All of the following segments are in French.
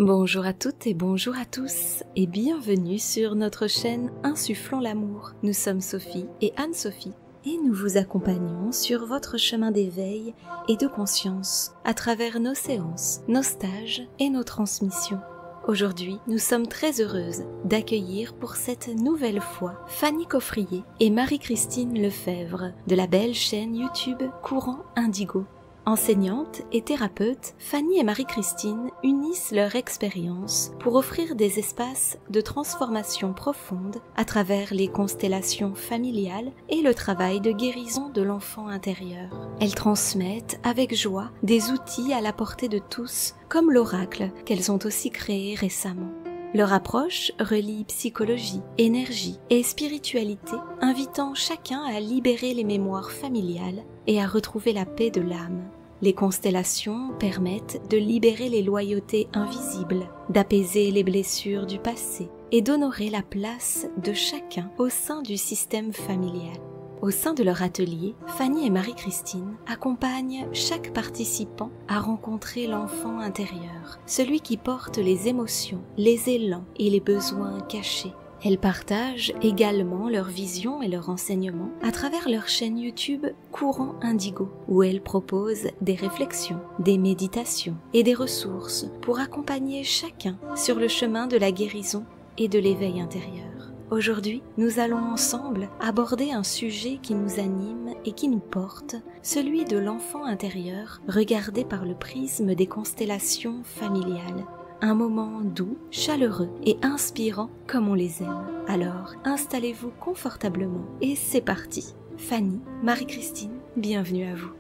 Bonjour à toutes et bonjour à tous et bienvenue sur notre chaîne Insufflons l'amour. Nous sommes Sophie et Anne-Sophie et nous vous accompagnons sur votre chemin d'éveil et de conscience à travers nos séances, nos stages et nos transmissions. Aujourd'hui, nous sommes très heureuses d'accueillir pour cette nouvelle fois Fanny Coffrier et Marie-Christine Lefebvre de la belle chaîne YouTube Courant Indigo. Enseignantes et thérapeutes, Fanny et Marie-Christine unissent leur expérience pour offrir des espaces de transformation profonde à travers les constellations familiales et le travail de guérison de l'enfant intérieur. Elles transmettent avec joie des outils à la portée de tous, comme l'oracle qu'elles ont aussi créé récemment. Leur approche relie psychologie, énergie et spiritualité, invitant chacun à libérer les mémoires familiales et à retrouver la paix de l'âme. Les constellations permettent de libérer les loyautés invisibles, d'apaiser les blessures du passé et d'honorer la place de chacun au sein du système familial. Au sein de leur atelier, Fanny et Marie-Christine accompagnent chaque participant à rencontrer l'enfant intérieur, celui qui porte les émotions, les élans et les besoins cachés. Elles partagent également leur vision et leur enseignement à travers leur chaîne YouTube Courant Indigo, où elles proposent des réflexions, des méditations et des ressources pour accompagner chacun sur le chemin de la guérison et de l'éveil intérieur. Aujourd'hui, nous allons ensemble aborder un sujet qui nous anime et qui nous porte, celui de l'enfant intérieur regardé par le prisme des constellations familiales. Un moment doux, chaleureux et inspirant comme on les aime. Alors, installez-vous confortablement et c'est parti. Fanny, Marie-Christine, bienvenue à vous.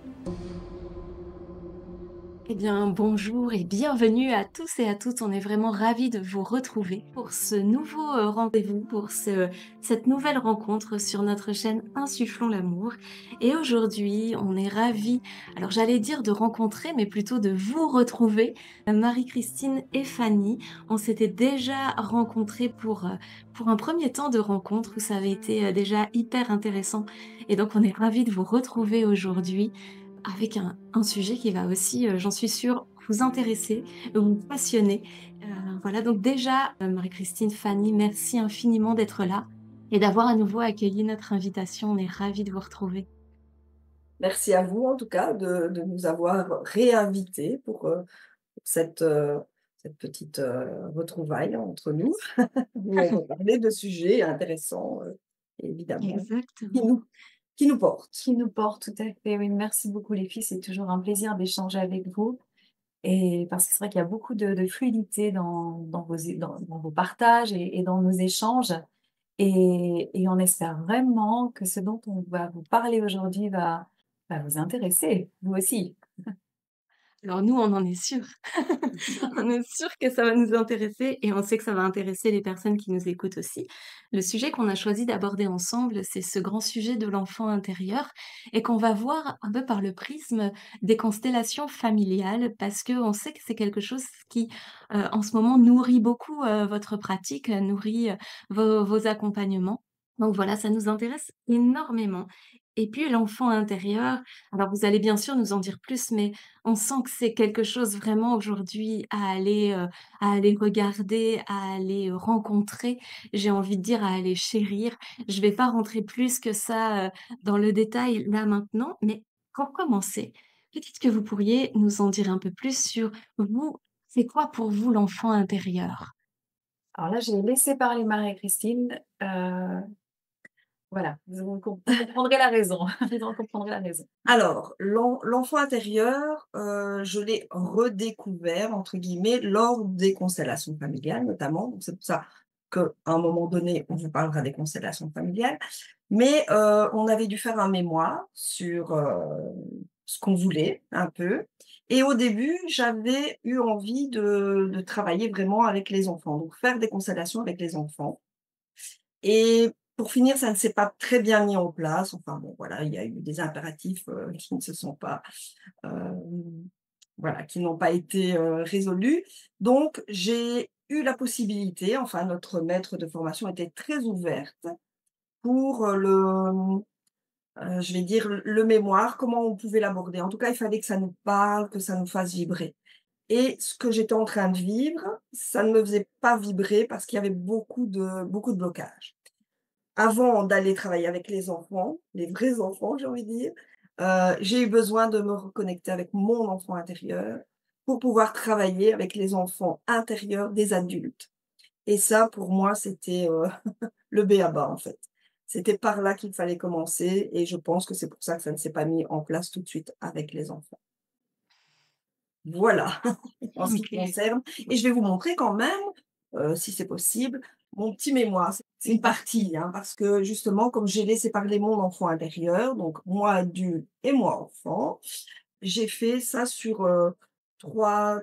Eh bien, bonjour et bienvenue à tous et à toutes. On est vraiment ravis de vous retrouver pour ce nouveau rendez-vous, pour cette nouvelle rencontre sur notre chaîne Insufflons l'amour. Et aujourd'hui, on est ravis, alors j'allais dire de rencontrer, mais plutôt de vous retrouver, Marie-Christine et Fanny. On s'était déjà rencontrés pour un premier temps de rencontre où ça avait été déjà hyper intéressant. Et donc, on est ravis de vous retrouver aujourd'hui avec un sujet qui va aussi, j'en suis sûre, vous intéresser, vous passionner. Voilà, donc déjà, Marie-Christine, Fanny, merci infiniment d'être là et d'avoir à nouveau accueilli notre invitation. On est ravis de vous retrouver. Merci à vous, en tout cas, de nous avoir réinvités pour cette petite retrouvaille entre nous, où on va parler de sujets intéressants, évidemment, qui Exactement. nous, qui nous portent. Qui nous porte, tout à fait, oui. Merci beaucoup les filles, c'est toujours un plaisir d'échanger avec vous et parce que c'est vrai qu'il y a beaucoup de fluidité dans vos partages et dans nos échanges et on espère vraiment que ce dont on va vous parler aujourd'hui va vous intéresser, vous aussi. Alors nous, on en est sûrs. On est sûrs que ça va nous intéresser et on sait que ça va intéresser les personnes qui nous écoutent aussi. Le sujet qu'on a choisi d'aborder ensemble, c'est ce grand sujet de l'enfant intérieur et qu'on va voir un peu par le prisme des constellations familiales parce qu'on sait que c'est quelque chose qui, en ce moment, nourrit beaucoup votre pratique, nourrit vos accompagnements. Donc voilà, ça nous intéresse énormément. Et puis l'enfant intérieur, alors vous allez bien sûr nous en dire plus, mais on sent que c'est quelque chose vraiment aujourd'hui à aller regarder, à aller rencontrer, j'ai envie de dire à aller chérir. Je vais pas rentrer plus que ça, dans le détail là maintenant, mais pour commencer, peut-être que vous pourriez nous en dire un peu plus sur vous, c'est quoi pour vous l'enfant intérieur? Alors là, j'ai laissé parler Marie-Christine, voilà, vous comprendrez la raison, vous en comprendrez la raison. Alors, l'enfant intérieur, je l'ai «redécouvert» entre guillemets lors des constellations familiales notamment. Donc c'est pour ça qu'à un moment donné, on vous parlera des constellations familiales. Mais, on avait dû faire un mémoire sur, ce qu'on voulait un peu et au début, j'avais eu envie de travailler vraiment avec les enfants, donc faire des constellations avec les enfants et pour finir, ça ne s'est pas très bien mis en place. Enfin bon, voilà, il y a eu des impératifs, qui ne se sont pas, hem, voilà, qui n'ont pas été, résolus. Donc j'ai eu la possibilité, enfin notre maître de formation était très ouverte pour, je vais dire le mémoire, comment on pouvait l'aborder. En tout cas, il fallait que ça nous parle, que ça nous fasse vibrer et ce que j'étais en train de vivre, ça ne me faisait pas vibrer parce qu'il y avait beaucoup de blocages. Avant d'aller travailler avec les enfants, les vrais enfants, j'ai envie de dire, j'ai eu besoin de me reconnecter avec mon enfant intérieur pour pouvoir travailler avec les enfants intérieurs des adultes. Et ça, pour moi, c'était, le b.a-ba, en fait. C'était par là qu'il fallait commencer et je pense que c'est pour ça que ça ne s'est pas mis en place tout de suite avec les enfants. Voilà, en ce qui me OK. concerne, et je vais vous montrer quand même, si c'est possible, mon petit mémoire. C'est une partie, hein, parce que justement, comme j'ai laissé parler mon enfant intérieur, donc moi adulte et moi enfant, j'ai fait ça sur, 3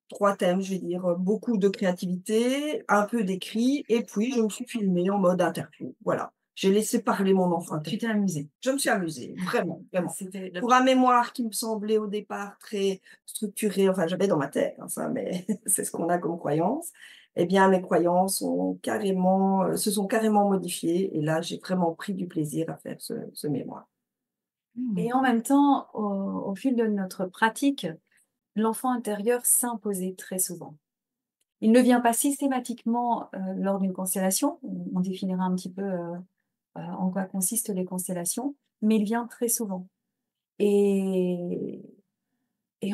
3 thèmes, je vais dire, beaucoup de créativité, un peu d'écrit et puis je me suis filmée en mode interview, voilà. J'ai laissé parler mon enfant Tu intérieur. t'es amusée. Je me suis amusée, vraiment, vraiment. C'était le Pour un mémoire qui me semblait au départ très structuré, enfin j'avais dans ma tête, hein, ça, mais c'est ce qu'on a comme croyance. Eh bien, mes croyances ont carrément, se sont carrément modifiées et là, j'ai vraiment pris du plaisir à faire ce mémoire. Mmh. et en même temps, au fil de notre pratique, l'enfant intérieur s'imposait très souvent. Il ne vient pas systématiquement, lors d'une constellation, on définira un petit peu, en quoi consistent les constellations, mais il vient très souvent et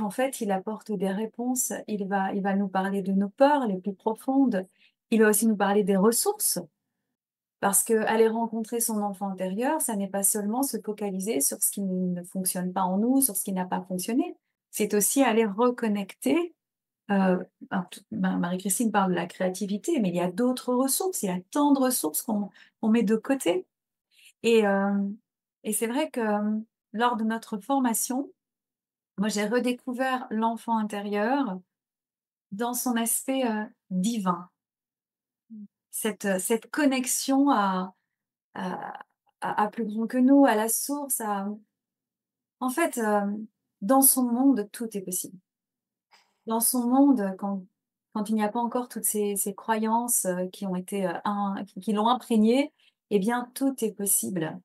en fait, il apporte des réponses, il va nous parler de nos peurs les plus profondes, il va aussi nous parler des ressources, parce qu'aller rencontrer son enfant intérieur, ça n'est pas seulement se focaliser sur ce qui ne fonctionne pas en nous, sur ce qui n'a pas fonctionné, c'est aussi aller reconnecter. Alors Marie-Christine parle de la créativité, mais il y a d'autres ressources, il y a tant de ressources qu'on met de côté et c'est vrai que, lors de notre formation, moi j'ai redécouvert l'enfant intérieur dans son aspect, divin. Cette connexion à à plus grand que nous, à la source, à en fait, dans son monde, tout est possible. Dans son monde, quand il n'y a pas encore toutes ces croyances, qui ont été, qui l'ont imprégné, eh bien, tout est possible.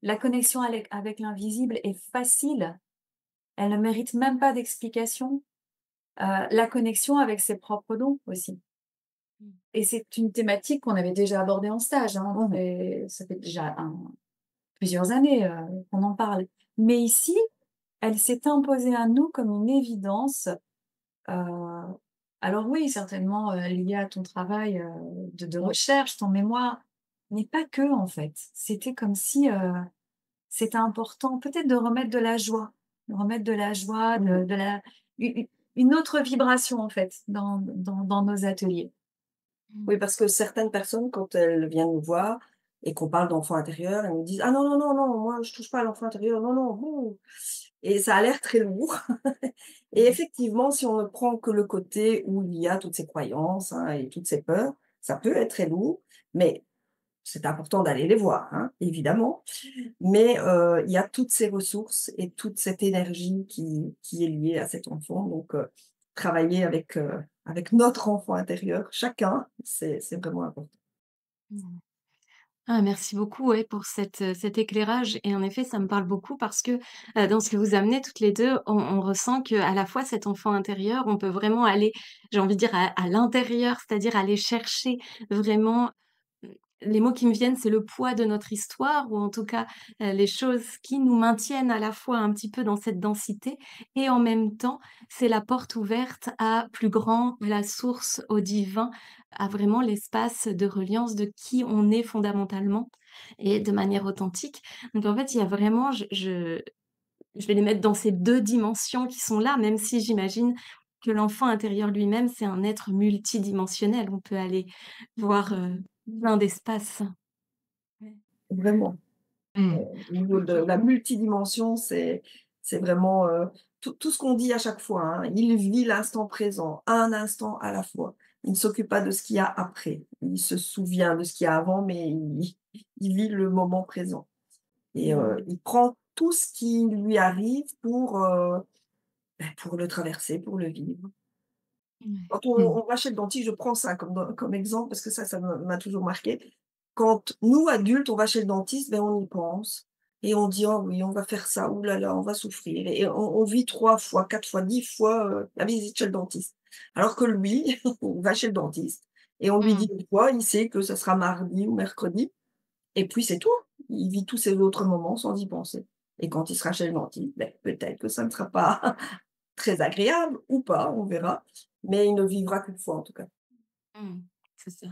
La connexion avec l'invisible est facile, elle ne mérite même pas d'explication. La connexion avec ses propres dons aussi Mmh. et c'est une thématique qu'on avait déjà abordée en stage, hein, Mmh. et ça fait déjà plusieurs années, qu'on en parle. Mais ici, elle s'est imposée à nous comme une évidence. Heu, alors oui, certainement, lié à ton travail, de Oui. recherche, ton mémoire, mais pas que en fait. C'était comme si, c'était important peut-être de remettre de la joie, de remettre de la joie, Mmh. de la u une autre vibration en fait dans nos ateliers. Mmh. Oui, parce que certaines personnes, quand elles viennent nous voir et qu'on parle d'enfant intérieur, elles nous disent: «Ah non, non, non, non, moi je touche pas à l'enfant intérieur, non, non, bouh!» Et ça a l'air très lourd. Et Mmh. effectivement, si on ne prend que le côté où il y a toutes ces croyances, hein, et toutes ces peurs, ça peut être très lourd, mais c'est important d'aller les voir, hein, évidemment. Mais il y a toutes ces ressources et toute cette énergie qui est liée à cet enfant, donc travailler avec notre enfant intérieur, chacun, c'est vraiment important. Mmh. Ah, merci beaucoup, ouais, pour cet éclairage et en effet, ça me parle beaucoup parce que, dans ce que vous amenez toutes les 2, on ressent qu'à la fois cet enfant intérieur, on peut vraiment aller, j'ai envie de dire à l'intérieur, c'est-à-dire aller chercher vraiment. Les mots qui me viennent, c'est le poids de notre histoire ou en tout cas, les choses qui nous maintiennent à la fois un petit peu dans cette densité et en même temps, c'est la porte ouverte à plus grand, à la source, au divin, à vraiment l'espace de reliance de qui on est fondamentalement et de manière authentique. Donc en fait, il y a vraiment je vais les mettre dans ces 2 dimensions qui sont là, même si j'imagine que l'enfant intérieur lui-même, c'est un être multidimensionnel. On peut aller voir, plein d'espaces. Ouais. Vraiment. Mmh. Au niveau de OK. la multidimension, c'est vraiment, tout ce qu'on dit à chaque fois, hein. Il vit l'instant présent, un instant à la fois. Il ne s'occupe pas de ce qu'il y a après. Il se souvient de ce qu'il y a avant, mais il vit le moment présent et Mmh. il prend tout ce qui lui arrive pour le traverser, pour le vivre. Ouais. Quand Mmh. on va chez le dentiste, je prends ça comme exemple parce que ça m'a toujours marqué. Quand nous, adultes, on va chez le dentiste, ben, on y pense. et on dit: «Oh oui, on va faire ça, ouh là là, on va souffrir» et on vit 3 fois, 4 fois, 10 fois, la visite chez le dentiste. Alors que lui, il va chez le dentiste et on lui dit Mmh. une fois, il sait que ça sera mardi ou mercredi et puis c'est tout. Il vit tous ses autres moments sans y penser et quand il sera chez le dentiste, beh, peut-être que ça ne sera pas très agréable ou pas, on verra, mais il ne vivra qu'une fois en tout cas. Mmh. C'est ça.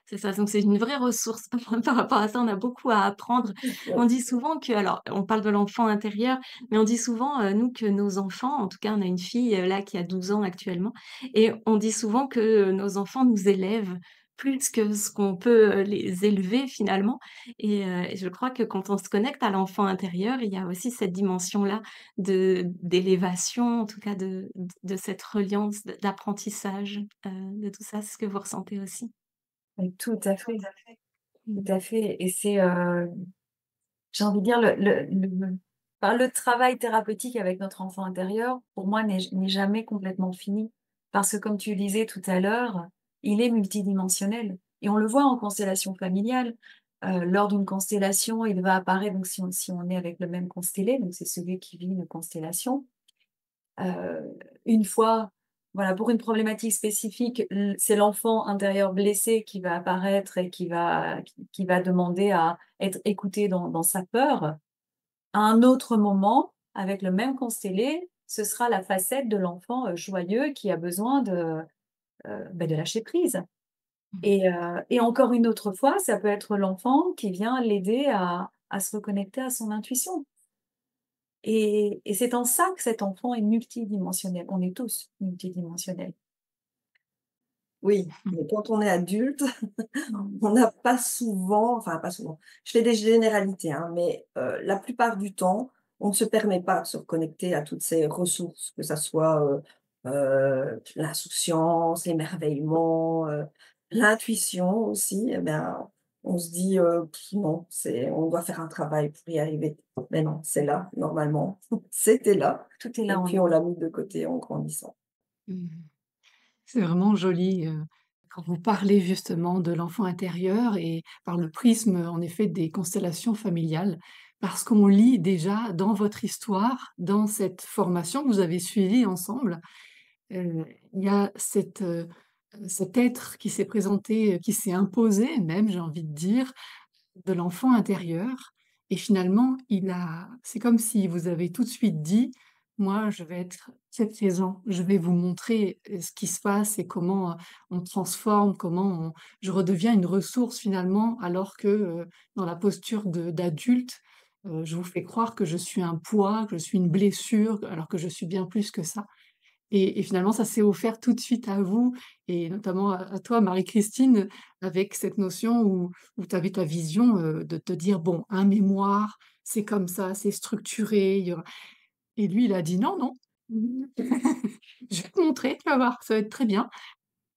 C'est ça, donc c'est une vraie ressource par rapport à ça, on a beaucoup à apprendre. On Oui. dit souvent que alors on parle de l'enfant intérieur, mais on dit souvent, nous, que nos enfants en tout cas, on a une fille, là, qui a 12 ans actuellement et on dit souvent que, nos enfants nous élèvent plus que ce qu'on peut, les élever finalement et je crois que quand on se connecte à l'enfant intérieur, il y a aussi cette dimension-là d'élévation, en tout cas de cette reliance, d'apprentissage, de tout ça. C'est ce que vous ressentez aussi? Oui, tout Mmh. à fait et c'est, j'ai envie de dire le travail thérapeutique avec notre enfant intérieur, pour moi, n'est jamais complètement fini. Parce que comme tu le disais tout à l'heure, il est multidimensionnel et on le voit en constellation familiale. Lors d'une constellation, il va apparaître donc si on est avec le même constellé, donc c'est celui qui vit une constellation, une fois, voilà, pour une problématique spécifique, c'est l'enfant intérieur blessé qui va apparaître et qui va demander à être écouté dans sa peur. À un autre moment, avec le même constellé, ce sera la facette de l'enfant, joyeux qui a besoin de lâcher prise Mmh. et encore une autre fois, ça peut être l'enfant qui vient l'aider à se reconnecter à son intuition et c'est en ça que cet enfant est multidimensionnel. On est tous multidimensionnels. Oui, mais quand on est adulte, on n'a pas souvent, enfin pas souvent, je fais des généralités, hein, mais la plupart du temps, on ne se permet pas de se reconnecter à toutes ces ressources, que ça soit, l'insouciance, l'émerveillement, l'intuition aussi, eh bien, on se dit, «Non, on doit faire un travail pour y arriver». Mais non, c'est là, normalement, c'était là Tout est et là en puis on nous. l'a mis de côté en grandissant. Mmh. C'est vraiment joli, quand vous parlez justement de l'enfant intérieur et par le prisme, en effet, des constellations familiales. Parce qu'on lit déjà dans votre histoire, dans cette formation que vous avez suivie ensemble, il y a cet être qui s'est présenté, qui s'est imposé même, j'ai envie de dire, de l'enfant intérieur et finalement, il a c'est comme si vous avez tout de suite dit: «Moi, je vais être très présent, je vais vous montrer, ce qui se passe et comment, on transforme, comment on je redeviens une ressource finalement, alors que, dans la posture de d'adulte, je vous fais croire que je suis un poids, que je suis une blessure, alors que je suis bien plus que ça». Et finalement, ça s'est offert tout de suite à vous et notamment à toi, Marie-Christine, avec cette notion où tu avais ta vision, de te dire: «Bon, un mémoire, c'est comme ça, c'est structuré, il y aura» et lui, il a dit: «Non, non, je vais te montrer, tu vas voir, ça va être très bien»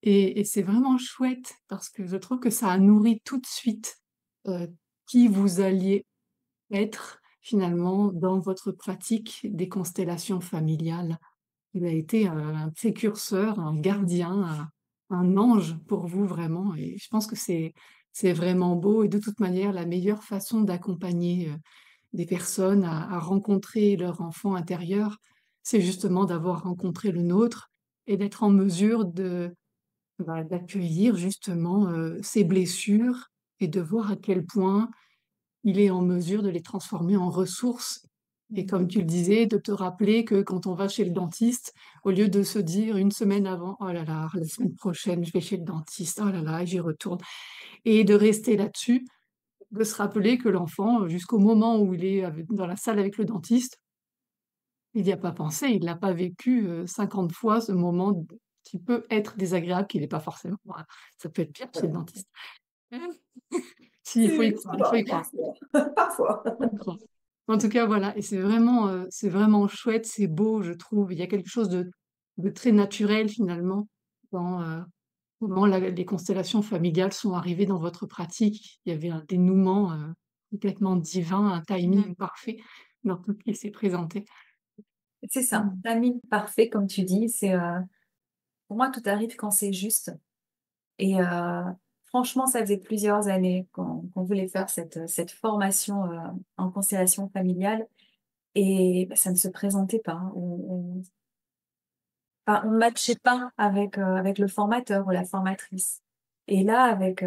et c'est vraiment chouette parce que je trouve que ça a nourri tout de suite, heu, qui vous alliez être finalement dans votre pratique des constellations familiales. Il a été, un précurseur, un gardien, un ange pour vous vraiment et je pense que c'est vraiment beau et de toute manière la meilleure façon d'accompagner, des personnes à rencontrer leur enfant intérieur, c'est justement d'avoir rencontré le nôtre et d'être en mesure d'accueillir justement, ces blessures et de voir à quel point il est en mesure de les transformer en ressources et Mmh. comme tu le disais, de te rappeler que quand on va chez le dentiste, au lieu de se dire une semaine avant: «Oh là là, la semaine prochaine, je vais chez le dentiste, oh là là, j'y retourne» et de rester là-dessus, de se rappeler que l'enfant, jusqu'au moment où il est dans la salle avec le dentiste, il n'y a pas pensé, il l'a pas vécu, 50 fois ce moment d qui peut être désagréable, qui n'est pas forcément, voilà. Ça peut être pire chez le Voilà. dentiste. Si, Si, il faut parfois, y croire. parfois. Comprends. En tout cas, voilà et c'est vraiment chouette, c'est beau, je trouve. Il y a quelque chose de très naturel finalement dans, comment les constellations familiales sont arrivées dans votre pratique. Il y avait un dénouement, complètement divin, un Mmh. timing parfait dans tout ce qui s'est présenté. C'est ça, Mmh. timing parfait comme tu dis, pour moi tout arrive quand c'est juste et franchement, ça faisait plusieurs années qu'on voulait faire cette formation en constellation familiale et bah, ça ne se présentait pas, hein. Enfin, on ne matchait pas avec le formateur ou la formatrice. Et là, avec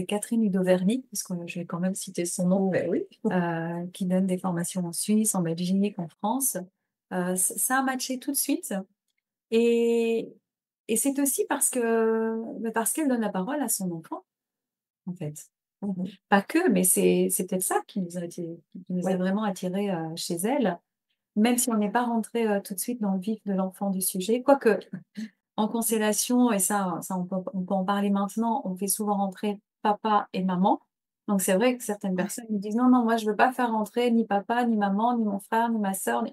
Catherine Ludoverny, parce que je vais quand même citer son nom, Ben oui. qui donne des formations en Suisse, en Belgique, en France, ça a matché tout de suite. Et, et c'est aussi parce qu'elle donne la parole à son enfant, en fait. Mhm. Pas que, mais c'est peut-être ça qui nous a Oui. vraiment attirés chez elle, même si on n'est pas rentré tout de suite dans le vif de l'enfant du sujet. Quoique, en constellation, et ça on peut en parler maintenant, on fait souvent rentrer papa et maman. Donc c'est vrai que certaines Ouais. personnes me disent non, non, moi je veux pas faire rentrer ni papa, ni maman, ni mon frère, ni ma sœur.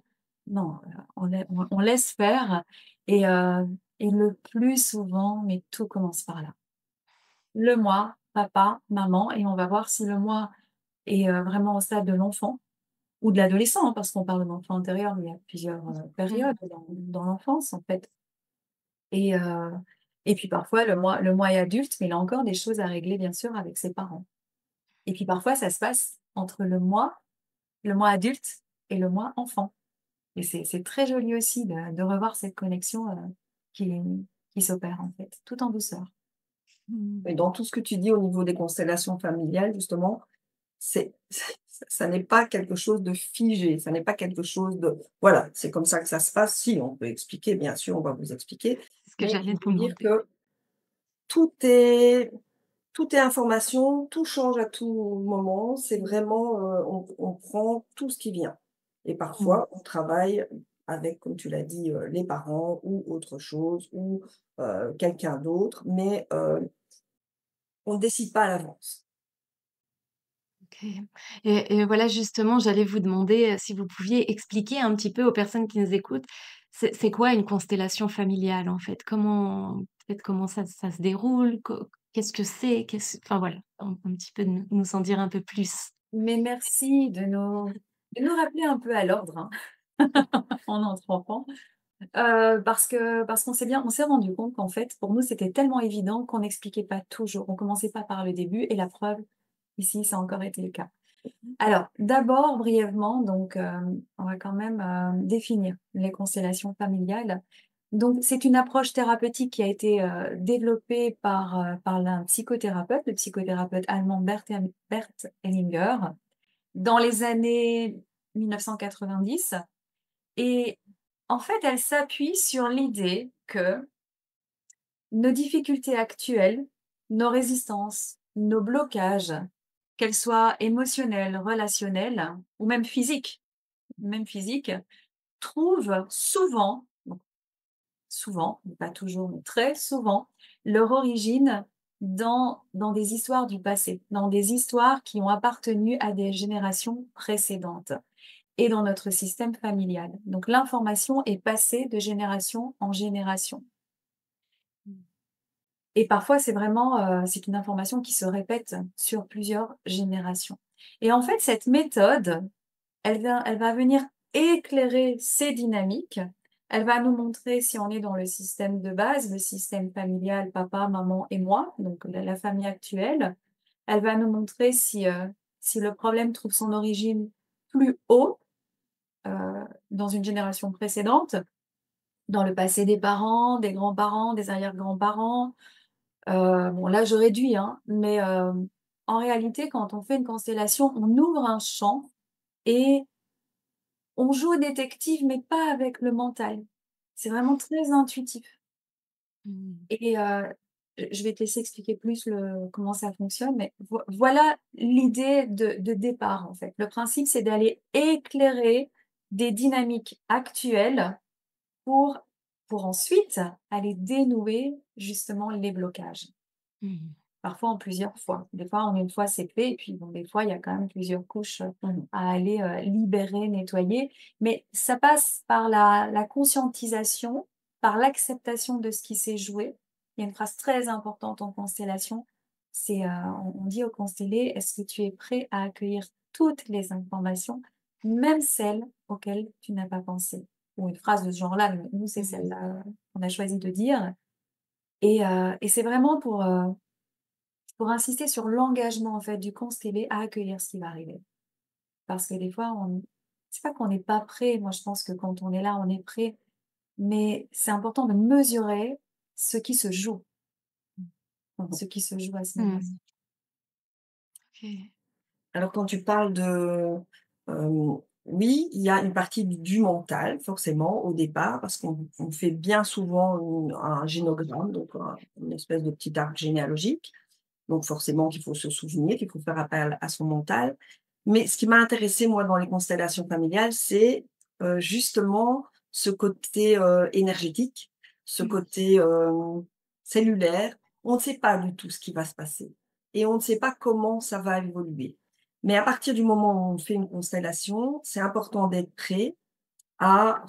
Non, on laisse faire. Et, euh, et le plus souvent, mais tout commence par là. Le moi, papa, maman, et on va voir si le moi est vraiment au stade de l'enfant ou de l'adolescent, hein, parce qu'on parle d'enfant intérieur, mais il y a plusieurs périodes dans l'enfance, en fait. Et, heu et puis parfois le moi est adulte, mais il a encore des choses à régler bien sûr avec ses parents. Et puis parfois ça se passe entre le moi adulte et le moi enfant. Et c'est très joli aussi de revoir cette connexion, qui qui s'opère en fait, tout en douceur. Mmh. Et dans tout ce que tu dis au niveau des constellations familiales, justement, c'est ça n'est pas quelque chose de figé, ça n'est pas quelque chose de voilà, c'est comme ça que ça se passe. Si, on peut expliquer, bien sûr, on va vous expliquer, C'est ce que mais j'allais il te faut dire demander. que tout est tout est information, tout change à tout moment. C'est vraiment, on prend tout ce qui vient et Mmh. parfois on travaille avec, comme tu l'as dit, les parents ou autre chose ou, quelqu'un d'autre, mais, on ne décide pas à l'avance. OK. Et voilà, justement, j'allais vous demander, si vous pouviez expliquer un petit peu aux personnes qui nous écoutent, c'est quoi une constellation familiale, en fait? Comment peut-être comment ça se déroule? Qu'est-ce que c'est? Enfin voilà, un petit peu nous en dire un peu plus. Mais merci de nous rappeler un peu à l'ordre, hein, en notre enfant. Parce qu'on on s'est rendu compte qu'en fait, pour nous, c'était tellement évident qu'on n'expliquait pas toujours. On commençait pas par le début et la preuve, ici, ça a encore été le cas. Alors, d'abord, brièvement, donc, on va quand même définir les constellations familiales. Donc, c'est une approche thérapeutique qui a été développée par un psychothérapeute, le psychothérapeute allemand Bert Hellinger, dans les années 1990. Et en fait, elle s'appuie sur l'idée que nos difficultés actuelles, nos résistances, nos blocages, qu'elles soient émotionnelles, relationnelles ou même physiques, trouvent souvent, donc souvent, mais pas toujours, mais très souvent, leur origine dans des histoires du passé, dans des histoires qui ont appartenu à des générations précédentes et dans notre système familial. Donc l'information est passée de génération en génération. Et parfois, c'est vraiment, c'est une information qui se répète sur plusieurs générations. Et en fait, cette méthode, elle va venir éclairer ces dynamiques. Elle va nous montrer si on est dans le système de base, le système familial, papa, maman et moi, donc la famille actuelle. Elle va nous montrer si le problème trouve son origine plus haut, dans une génération précédente, dans le passé des parents, des grands-parents, des arrière-grands-parents. Bon là je réduis, hein, mais en réalité quand on fait une constellation, on ouvre un champ et on joue au détective, mais pas avec le mental. C'est vraiment très intuitif Mmh. et je vais te laisser expliquer plus comment ça fonctionne, mais voilà l'idée de départ, en fait. Le principe, c'est d'aller éclairer des dynamiques actuelles pour pour ensuite aller dénouer justement les blocages. Mmh. Parfois en plusieurs fois. Des fois, en une fois, c'est fait et puis bon, des fois, il y a quand même plusieurs couches, à aller, libérer, nettoyer. Mais ça passe par la conscientisation, par l'acceptation de ce qui s'est joué. Il y a une phrase très importante en constellation, c'est, on dit aux constellés: «Est-ce que tu es prêt à accueillir toutes les informations, même celles auxquelles tu n'as pas pensé?» Ou une phrase de ce genre-là, mais nous, c'est Mmh. celle-là, qu'on a choisi de dire et c'est vraiment pour insister sur l'engagement, en fait, du constellé à accueillir ce qui va arriver. Parce que des fois, c'est pas qu'on n'est pas prêt. Moi, je pense que quand on est là, on est prêt. Mais c'est important de mesurer ce qui se joue, ce qui se joue à ce moment-là. Mmh. OK. Alors quand tu parles de, oui, il y a une partie du mental forcément au départ parce qu'on fait bien souvent un génogramme, donc une espèce de petit arbre généalogique. Donc forcément qu'il faut se souvenir, qu'il faut faire appel à son mental. Mais ce qui m'a intéressée moi dans les constellations familiales, c'est, justement ce côté, énergétique, ce Mmh. côté, cellulaire. On ne sait pas du tout ce qui va se passer et on ne sait pas comment ça va évoluer. Mais à partir du moment où on fait une constellation, c'est important d'être prêt à,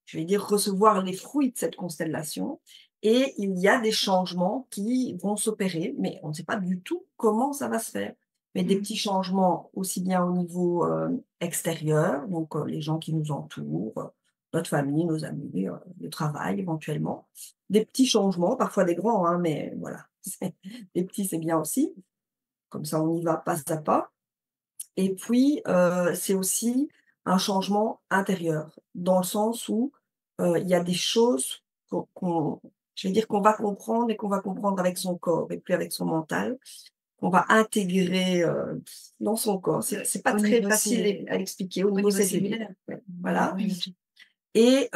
je vais dire, recevoir les fruits de cette constellation et il y a des changements qui vont s'opérer, mais on ne sait pas du tout comment ça va se faire. Mais des Mmh. petits changements aussi bien au niveau, extérieur, donc les gens qui nous entourent, notre famille, nos amis, le travail éventuellement. Des petits changements, parfois des grands, hein, mais voilà, des petits, c'est bien aussi. Comme ça, on y va pas à pas. Et puis, c'est aussi un changement intérieur, dans le sens où, il y a des choses qu'on je vais dire qu'on va comprendre et qu'on va comprendre avec son corps et puis avec son mental, qu'on va intégrer, dans son corps. C'est pas Au très niveau facile cellulaire. à expliquer au Au niveau niveau cellulaire. cellulaire. Ouais, Au niveau voilà. énergétique. Et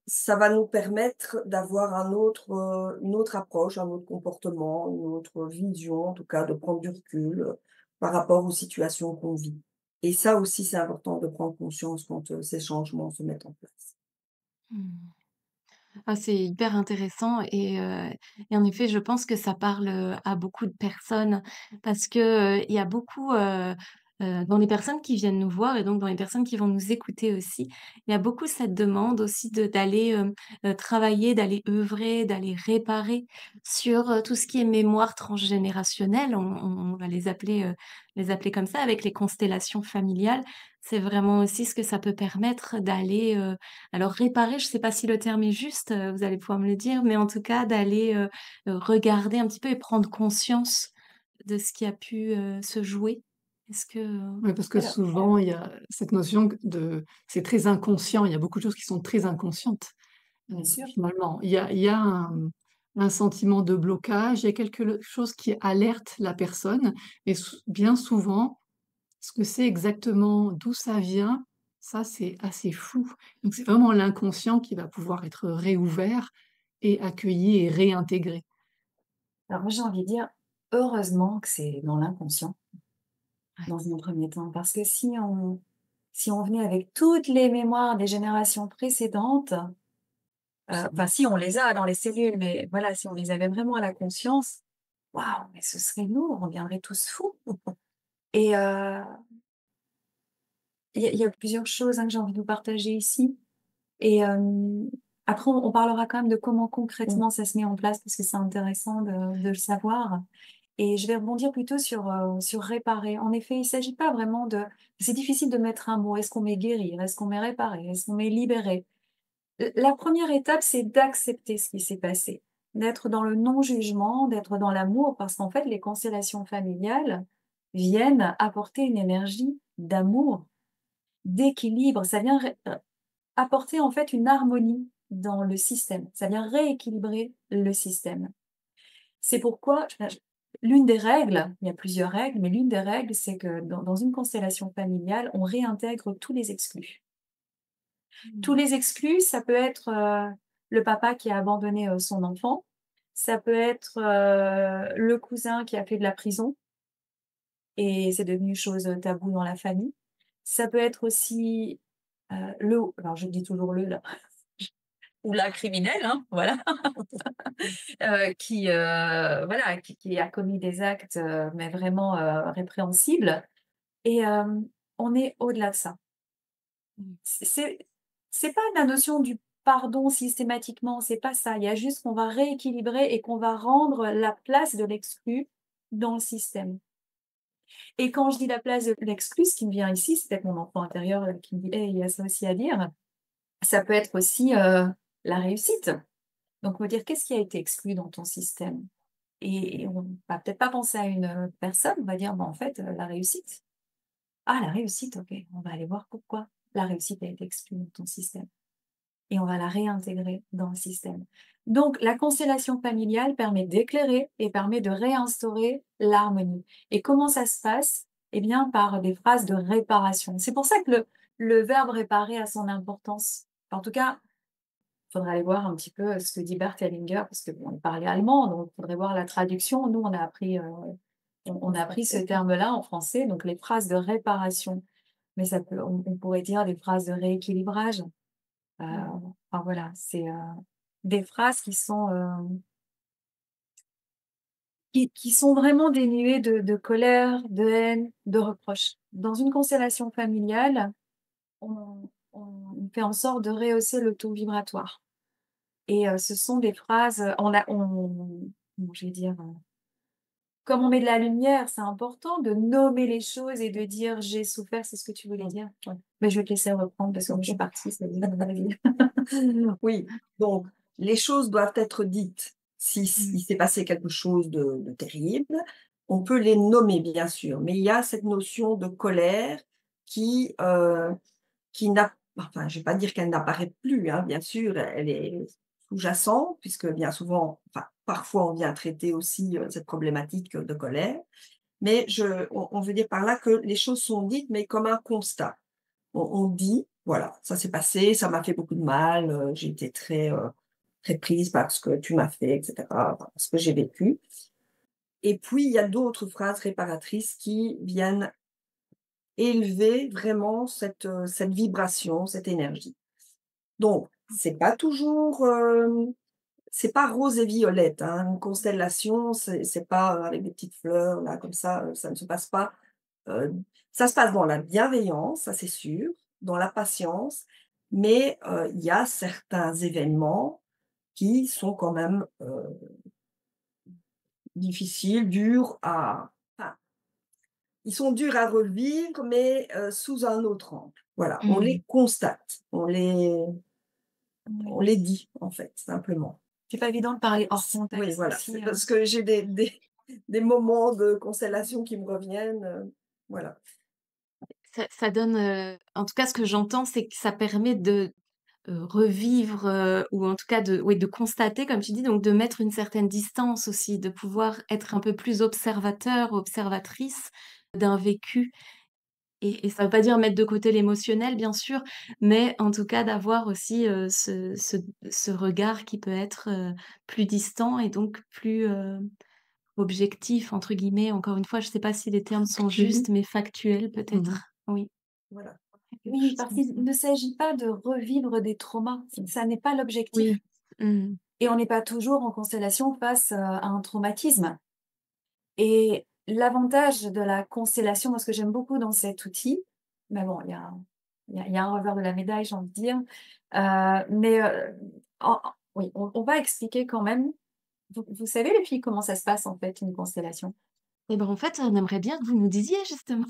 ça va nous permettre d'avoir une autre approche, un autre comportement, une autre vision, en tout cas, de prendre du recul, par rapport aux situations qu'on vit. Et ça aussi, c'est important de prendre conscience quand, ces changements se mettent en place. Mmh. Ah, c'est hyper intéressant et en effet, je pense que ça parle, à beaucoup de personnes parce que, il y a beaucoup, dans les personnes qui viennent nous voir et donc dans les personnes qui vont nous écouter aussi, il y a beaucoup cette demande aussi d'aller, travailler, d'aller œuvrer, d'aller réparer sur, tout ce qui est mémoire transgénérationnelle. On va les appeler comme ça avec les constellations familiales. C'est vraiment aussi ce que ça peut permettre d'aller, alors réparer, je ne sais pas si le terme est juste, vous allez pouvoir me le dire, mais en tout cas d'aller, regarder un petit peu et prendre conscience de ce qui a pu, se jouer. Est-ce que, Ouais, parce que Alors, souvent, il y a cette notion de c'est très inconscient, il y a beaucoup de choses qui sont très inconscientes, bien sûr. finalement. Il y a un sentiment de blocage, il y a quelque chose qui alerte la personne et bien souvent, ce que c'est exactement, d'où ça vient, ça, c'est assez flou. Donc c'est vraiment l'inconscient qui va pouvoir être réouvert et accueilli et réintégré. Alors moi, j'ai envie de dire, heureusement que c'est dans l'inconscient, ouais. dans un premier temps, parce que si on venait avec toutes les mémoires des générations précédentes, enfin si on les a dans les cellules, mais voilà, si on les avait vraiment à la conscience, waouh, mais ce serait nous, on deviendrait tous fous. Et il y a plusieurs choses, hein, que j'ai envie de vous partager ici. Et après, on parlera quand même de comment Mmh. concrètement ça se met en place, parce que c'est intéressant de le savoir. Et je vais rebondir plutôt sur réparer. En effet, il ne s'agit pas vraiment de... C'est difficile de mettre un mot. Est-ce qu'on met guérir? Est-ce qu'on met réparer? Est-ce qu'on met libérer? La première étape, c'est d'accepter ce qui s'est passé, d'être dans le non-jugement, d'être dans l'amour, parce qu'en fait, les constellations familiales viennent apporter une énergie d'amour, d'équilibre. Ça vient apporter en fait une harmonie dans le système. Ça vient rééquilibrer le système. C'est pourquoi l'une des règles, il y a plusieurs règles, mais l'une des règles, c'est que dans une constellation familiale, on réintègre tous les exclus. Tous Mmh. les exclus, ça peut être, le papa qui a abandonné, son enfant, ça peut être, le cousin qui a fait de la prison et c'est devenu chose, taboue dans la famille. Ça peut être aussi, alors je dis toujours le là, ou la criminelle, hein, voilà, qui, voilà, qui a commis des actes, mais vraiment, répréhensibles et on est au-delà de ça. Mmh. C'est pas la notion du pardon systématiquement, c'est pas ça. Il y a juste qu'on va rééquilibrer et qu'on va rendre la place de l'exclu dans le système. Et quand je dis la place de l'exclu, ce qui me vient ici, c'est peut-être mon enfant intérieur là qui me dit: «Hey, il y a ça aussi à dire». Ça peut être aussi, la réussite. Donc on va dire: «Qu'est-ce qui a été exclu dans ton système?» Et on va peut-être pas penser à une personne, on va dire, bah, en fait, la réussite. Ah, la réussite, OK, on va aller voir pourquoi la réussite a été exclue de ton système et on va la réintégrer dans le système. Donc la constellation familiale permet d'éclairer et permet de réinstaurer l'harmonie. Et comment ça se passe? Eh bien, par des phrases de réparation. C'est pour ça que le verbe réparer a son importance. En tout cas, il faudrait aller voir un petit peu ce que dit Bert Hellinger, parce que bon, il parlait allemand, donc il faudrait voir la traduction. Nous, on a appris ce terme-là en français, donc les phrases de réparation. Mais on pourrait dire des phrases de rééquilibrage. Enfin voilà, c'est des phrases qui sont vraiment dénuées de colère, de haine, de reproche. Dans une constellation familiale, on fait en sorte de rehausser le taux vibratoire. Et ce sont des phrases, comment je vais dire, comme on met de la lumière, c'est important de nommer les choses et de dire: «J'ai souffert», c'est ce que tu voulais dire? Ouais. Mais je vais te laisser reprendre parce que moi je suis partie, c'est Oui, donc les choses doivent être dites. Si il s'est passé quelque chose de terrible, on peut les nommer bien sûr, mais il y a cette notion de colère qui, qui n'a enfin, je vais pas dire qu'elle n'apparaît plus, hein, bien sûr, elle est sous-jacente puisque bien souvent, enfin, parfois on vient traiter aussi, cette problématique, de colère, mais on veut dire par là que les choses sont dites, mais comme un constat. On dit: «Voilà, ça s'est passé, ça m'a fait beaucoup de mal, j'ai été très prise par ce que tu m'as fait et cetera, par ce que j'ai vécu». Et puis il y a d'autres phrases réparatrices qui viennent élever vraiment cette vibration, cette énergie. Donc c'est pas toujours, c'est pas rose et violette, hein. Une constellation, c'est pas, avec des petites fleurs là comme ça ne se passe pas. Heu, Ça se passe dans la bienveillance, ça c'est sûr, dans la patience, mais il y a certains événements qui sont quand même, difficiles, durs à enfin, ils sont durs à revivre, mais sous un autre angle. Voilà, on Mmh. les constate, Ouais. on les dit, en fait, simplement. C'est pas évident de parler hors Oui, contexte voilà, aussi, c'est parce que j'ai des moments de constellation qui me reviennent, voilà. Ça donne, en tout cas, ce que j'entends, c'est que ça permet de, revivre, ou en tout cas de oui, de constater, comme tu dis, donc de mettre une certaine distance aussi, de pouvoir être un peu plus observateur, observatrice d'un vécu et ça veut pas dire mettre de côté l'émotionnel, bien sûr, mais en tout cas d'avoir aussi, ce regard qui peut être, plus distant et donc plus, «objectif» entre guillemets. Encore une fois, je sais pas si les termes sont Factuel. justes, mais factuels Mmh. peut-être. Oui, Voilà. quelque oui, chose parce comme ça. qu'il ne s'agit pas de revivre des traumas, ça n'est pas l'objectif Oui. Mmh. et on n'est pas toujours en constellation face, à un traumatisme et l'avantage de la constellation, moi ce que j'aime beaucoup dans cet outil, mais bon, il y a un revers de la médaille, j'ai envie de dire, mais oui, on va expliquer quand même. Vous savez les filles comment ça se passe en fait une constellation? Et ben, en fait, on aimerait bien que vous nous disiez justement.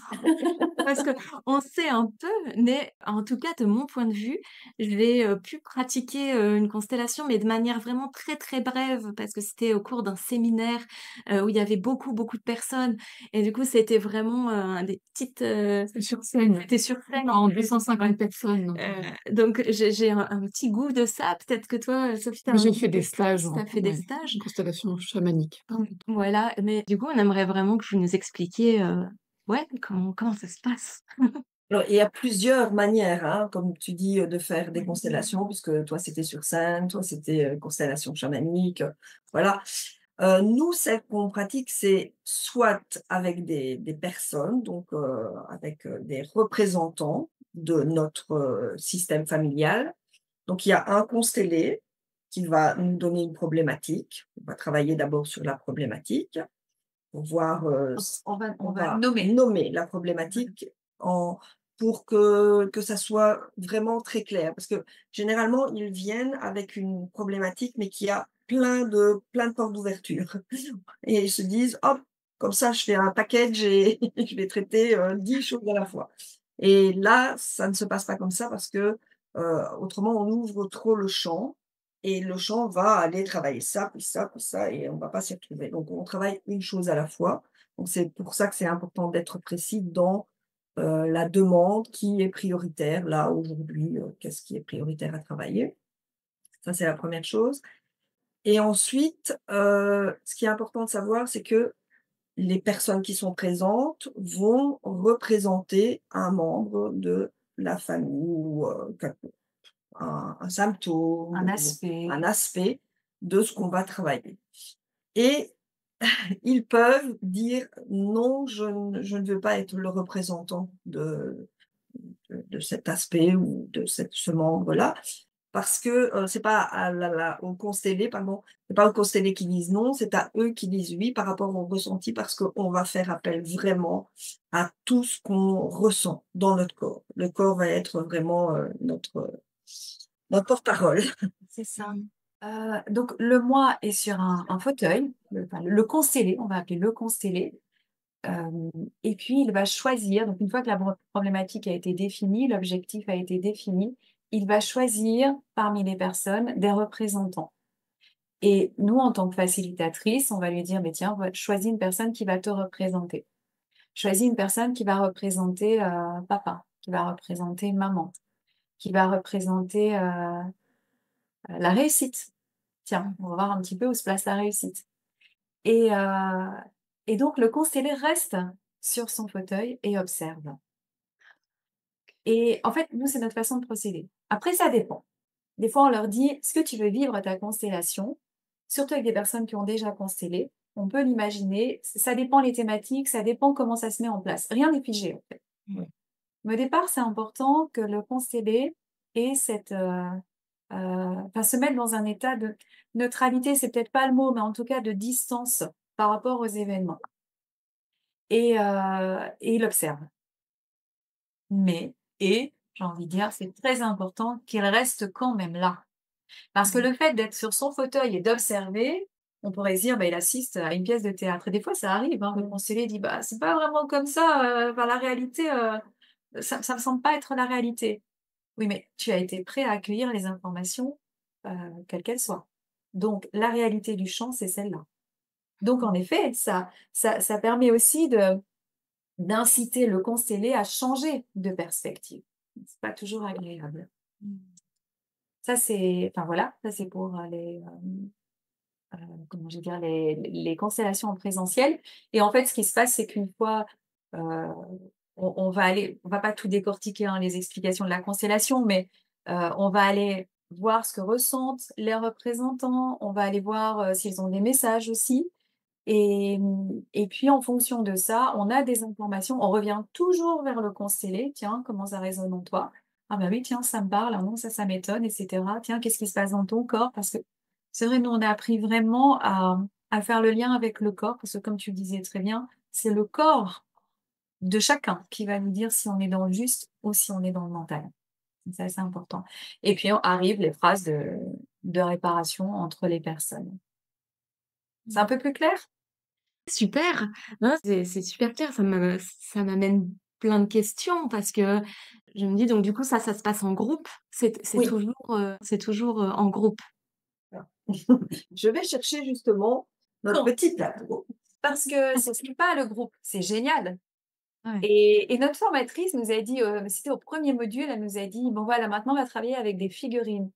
Parce qu'on sait un peu, mais en tout cas de mon point de vue, j'ai, pu pratiquer, une constellation, mais de manière vraiment très, très brève parce que c'était au cours d'un séminaire, où il y avait beaucoup, beaucoup de personnes et du coup, c'était vraiment, des petites, C'est sur scène, c'était sur scène. en 250 personnes, donc Donc j'ai un petit goût de ça. Peut-être que toi, Sophie, tu as moi un j'ai goût fait des peut-être stages plus, tu en as fait des ouais, stages. en constellation chamanique. Voilà, mais du coup, on aimerait vraiment que vous nous expliquiez, ouais, comment ça se passe? Alors, il y a plusieurs manières, hein, comme tu dis, de faire des constellations, puisque toi, c'était sur scène, toi, c'était, constellation chamanique, voilà. Nous, celle qu'on pratique, c'est soit avec des personnes, donc avec, des représentants de notre, système familial. Donc il y a un constellé qui va nous donner une problématique. On va travailler d'abord sur la problématique pour voir, On on va va nommer. nommer la problématique en pour que ça soit vraiment très clair. Parce que généralement, ils viennent avec une problématique, mais qui a plein de portes d'ouverture et ils se disent: «Hop, comme ça je fais un package et je vais traiter, 10 choses à la fois». Et là, ça ne se passe pas comme ça parce que, autrement on ouvre trop le champ et le champ va aller travailler ça, puis ça, puis ça et on va pas s'y retrouver. Donc on travaille une chose à la fois. Donc c'est pour ça que c'est important d'être précis dans, la demande qui est prioritaire là, aujourd'hui, qu'est-ce qui est prioritaire à travailler? Ça, c'est la première chose et ensuite, ce qui est important de savoir, c'est que les personnes qui sont présentes vont représenter un membre de la famille ou, un symptôme Un ou aspect. un aspect de ce qu'on va travailler et ils peuvent dire: «Non, je ne veux pas être le représentant de cet aspect ou de ce membre-là». Parce que, c'est pas à aux constellés, pardon, c'est pas aux constellés qui disent non, c'est à eux qui disent oui par rapport au ressenti parce qu'on va faire appel vraiment à tout ce qu'on ressent dans notre corps. Le corps va être vraiment, notre porte-parole. C'est ça. Mmh. Donc le moi est sur un fauteuil, le constellé, on va appeler le constellé, hem et puis il va choisir, donc une fois que la problématique a été définie, l'objectif a été défini, il va choisir parmi les personnes des représentants et nous, en tant que facilitatrice, on va lui dire: «Beh, tiens, choisis une personne qui va te représenter. Choisis une personne qui va représenter, papa, qui va représenter maman, qui va représenter, la réussite. Tiens, on va voir un petit peu où se place la réussite». Et heu et donc le constellé reste sur son fauteuil et observe. Et en fait, nous, c'est notre façon de procéder. Après, ça dépend. Des fois, on leur dit: «Est-ce que tu veux vivre ta constellation?» Surtout avec des personnes qui ont déjà constellé, on peut l'imaginer. Ça dépend les thématiques, ça dépend comment ça se met en place. Rien n'est figé, en fait. Mmh. Mais au départ, c'est important que le constellé ait cette, enfin, se mettre dans un état de neutralité, c'est peut-être pas le mot, mais en tout cas de distance par rapport aux événements et il observe. J'ai envie de dire, c'est très important qu'il reste quand même là. Parce que Mmh. le fait d'être sur son fauteuil et d'observer, on pourrait se dire: «Bah, il assiste à une pièce de théâtre» et des fois ça arrive, hein, le conseiller dit: «Bah, c'est pas vraiment comme ça, enfin la réalité, ça me semble pas être la réalité». Oui, mais tu as été prêt à accueillir les informations, quelles qu'elles soient. Donc la réalité du champ, c'est celle-là. Donc en effet, ça permet aussi d'inciter le constellé à changer de perspective. C'est pas toujours agréable. Mmh. Ça c'est enfin voilà, ça c'est pour, comment je vais dire? Les constellations en présentiel et en fait, ce qui se passe, c'est qu'une fois, heu, on va pas tout décortiquer, hein, les explications de la constellation, mais, on va aller voir ce que ressentent les représentants, on va aller voir, s'ils ont des messages aussi et puis en fonction de ça, on a des informations. On revient toujours vers le constellé: «Tiens, comment ça résonne en toi? Ah bah oui, tiens, ça me parle. Ah non, ça m'étonne et cetera. Tiens, qu'est-ce qui se passe dans ton corps?» Parce que c'est vrai, nous, on a appris vraiment à faire le lien avec le corps parce que comme tu le disais très bien, c'est le corps de chacun qui va nous dire si on est dans le juste ou si on est dans le mental. C'est assez important et puis arrivent les phrases de réparation entre les personnes. C'est un peu plus clair? Super! Non, c'est super clair, ça m'amène plein de questions parce que je me dis donc du coup ça se passe en groupe? Oui. C'est toujours, en groupe? Voilà. Je vais chercher justement notre Non, petit plateau. parce que ce n'est pas le groupe, c'est génial Ouais. et notre formatrice nous a dit, c'était au premier module, elle nous a dit: «Bon voilà, maintenant on va travailler avec des figurines»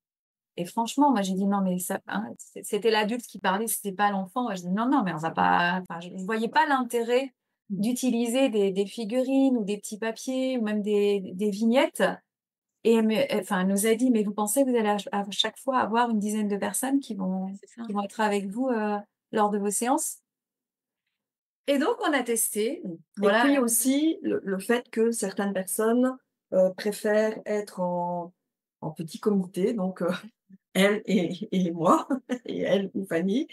et franchement, moi j'ai dit: «Non mais ça» hein, c'était l'adulte qui parlait, c'était pas l'enfant. Moi je dis: «Non, non, mais on va pas» enfin je voyais pas l'intérêt Mmh. d'utiliser des figurines ou des petits papiers ou même des vignettes et elle nous a dit: «Mais vous pensez que vous allez à chaque fois avoir une dizaine de personnes C'est ça. qui vont être avec vous, lors de vos séances?» Et donc on a testé, Et voilà. puis aussi le fait que certaines personnes, préfèrent être en petit comité, donc elle et moi et elle ou Fanny,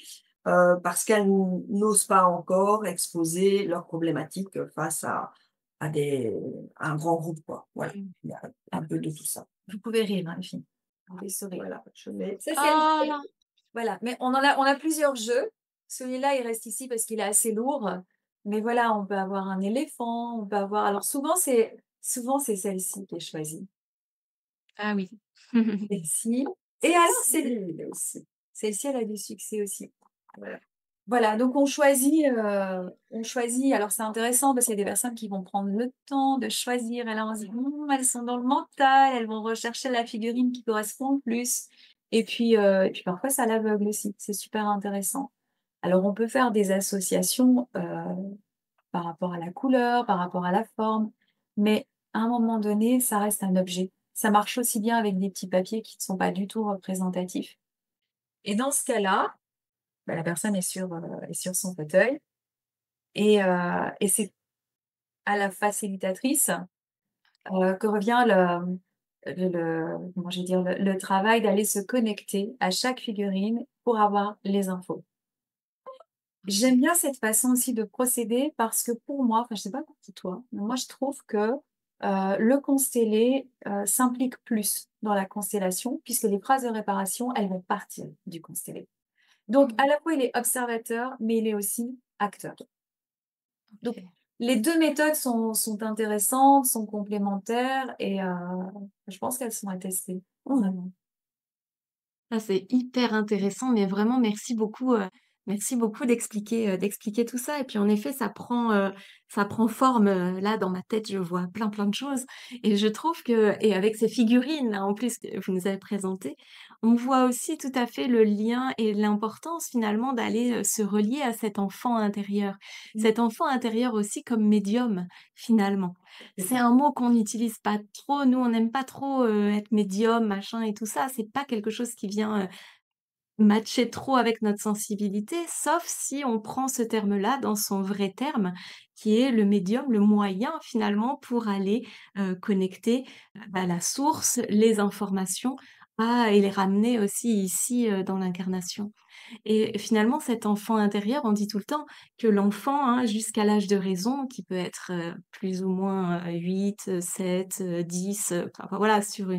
parce qu'elles n'osent pas encore exposer leurs problématiques, face à un grand groupe, quoi. Voilà, Mmh. il y a un peu de tout ça. Vous pouvez rire, hein, les filles. Vous pouvez sourire. Voilà, je mets Ça, c'est le Oh! jeu. Voilà, mais on a plusieurs jeux. Celui-là, il reste ici parce qu'il est assez lourd, mais voilà, on peut avoir un éléphant, on peut avoir alors souvent c'est celle-ci qui est choisie. Ah oui. Celle-ci Et alors, aussi. celle-ci, elle a du succès aussi. Voilà. Voilà, donc on choisit. Alors c'est intéressant parce qu'il y a des personnes qui vont prendre le temps de choisir. Et là, on se dit, elles sont dans le mental, elles vont rechercher la figurine qui correspond le plus. Et puis parfois, ça l'aveugle aussi. C'est super intéressant. Alors, on peut faire des associations par rapport à la couleur, par rapport à la forme, mais à un moment donné, ça reste un objet. Ça marche aussi bien avec des petits papiers qui ne sont pas du tout représentatifs. Et dans ce cas-là, la personne est sur son fauteuil et c'est à la facilitatrice que revient comment je vais dire, le travail d'aller se connecter à chaque figurine pour avoir les infos. J'aime bien cette façon aussi de procéder parce que pour moi, enfin je sais pas pour toi, mais moi je trouve que le constellé s'implique plus dans la constellation puisque les phrases de réparation, elles vont partir du constellé. Donc à la fois il est observateur, mais il est aussi acteur. Donc, OK. les 2 méthodes sont intéressantes, sont complémentaires et je pense qu'elles sont à tester, vraiment. Ah, c'est hyper intéressant, mais vraiment merci beaucoup d'expliquer tout ça. Et puis en effet, ça prend forme, là dans ma tête, je vois plein, plein de choses et je trouve que et avec ces figurines là, en plus, que vous nous avez présentées, on voit aussi tout à fait le lien et l'importance finalement d'aller, se relier à cet enfant intérieur. Mmh, Cet enfant intérieur aussi comme médium, finalement. c'est C'est ça. un mot qu'on n'utilise pas trop. Nous, on n'aime pas trop, être médium, machin et tout ça. C'est pas quelque chose qui vient, matcher trop avec notre sensibilité, sauf si on prend ce terme-là dans son vrai terme, qui est le médium, le moyen finalement pour aller, connecter, bah, la source, les informations et les ramener aussi ici, dans l'incarnation. Et finalement, cet enfant intérieur, on dit tout le temps que l'enfant, hein, jusqu'à l'âge de raison, qui peut être, plus ou moins, 8, 7, 10, enfin voilà, sur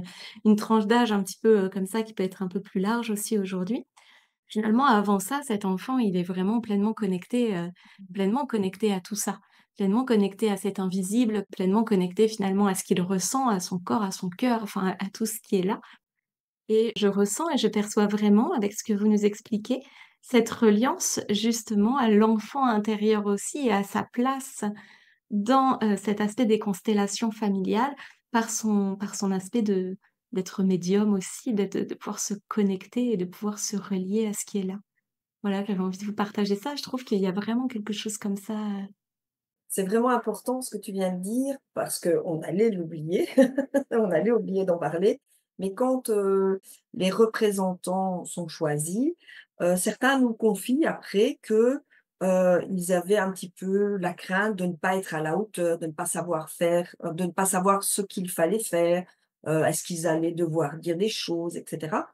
une tranche d'âge un petit peu, comme ça, qui peut être un peu plus large aussi aujourd'hui. Finalement, avant ça, cet enfant, il est vraiment pleinement connecté à tout ça, pleinement connecté à cet invisible, pleinement connecté finalement à ce qu'il ressent, à son corps, à son cœur, enfin à tout ce qui est là. Et je ressens et je perçois vraiment, avec ce que vous nous expliquez, cette reliance justement à l'enfant intérieur aussi et à sa place dans, cet aspect des constellations familiales par son aspect d'être médium aussi, de pouvoir se connecter et de pouvoir se relier à ce qui est là. Voilà, j'avais envie de vous partager ça. Je trouve qu'il y a vraiment quelque chose comme ça, C'est vraiment important ce que tu viens de dire parce qu'on allait l'oublier, on allait oublier d'en parler. Mais quand, les représentants sont choisis, certains nous confient après que, ils avaient un petit peu la crainte de ne pas être à la hauteur, de ne pas savoir faire, de ne pas savoir ce qu'il fallait faire, est-ce qu'ils allaient devoir dire des choses et cetera.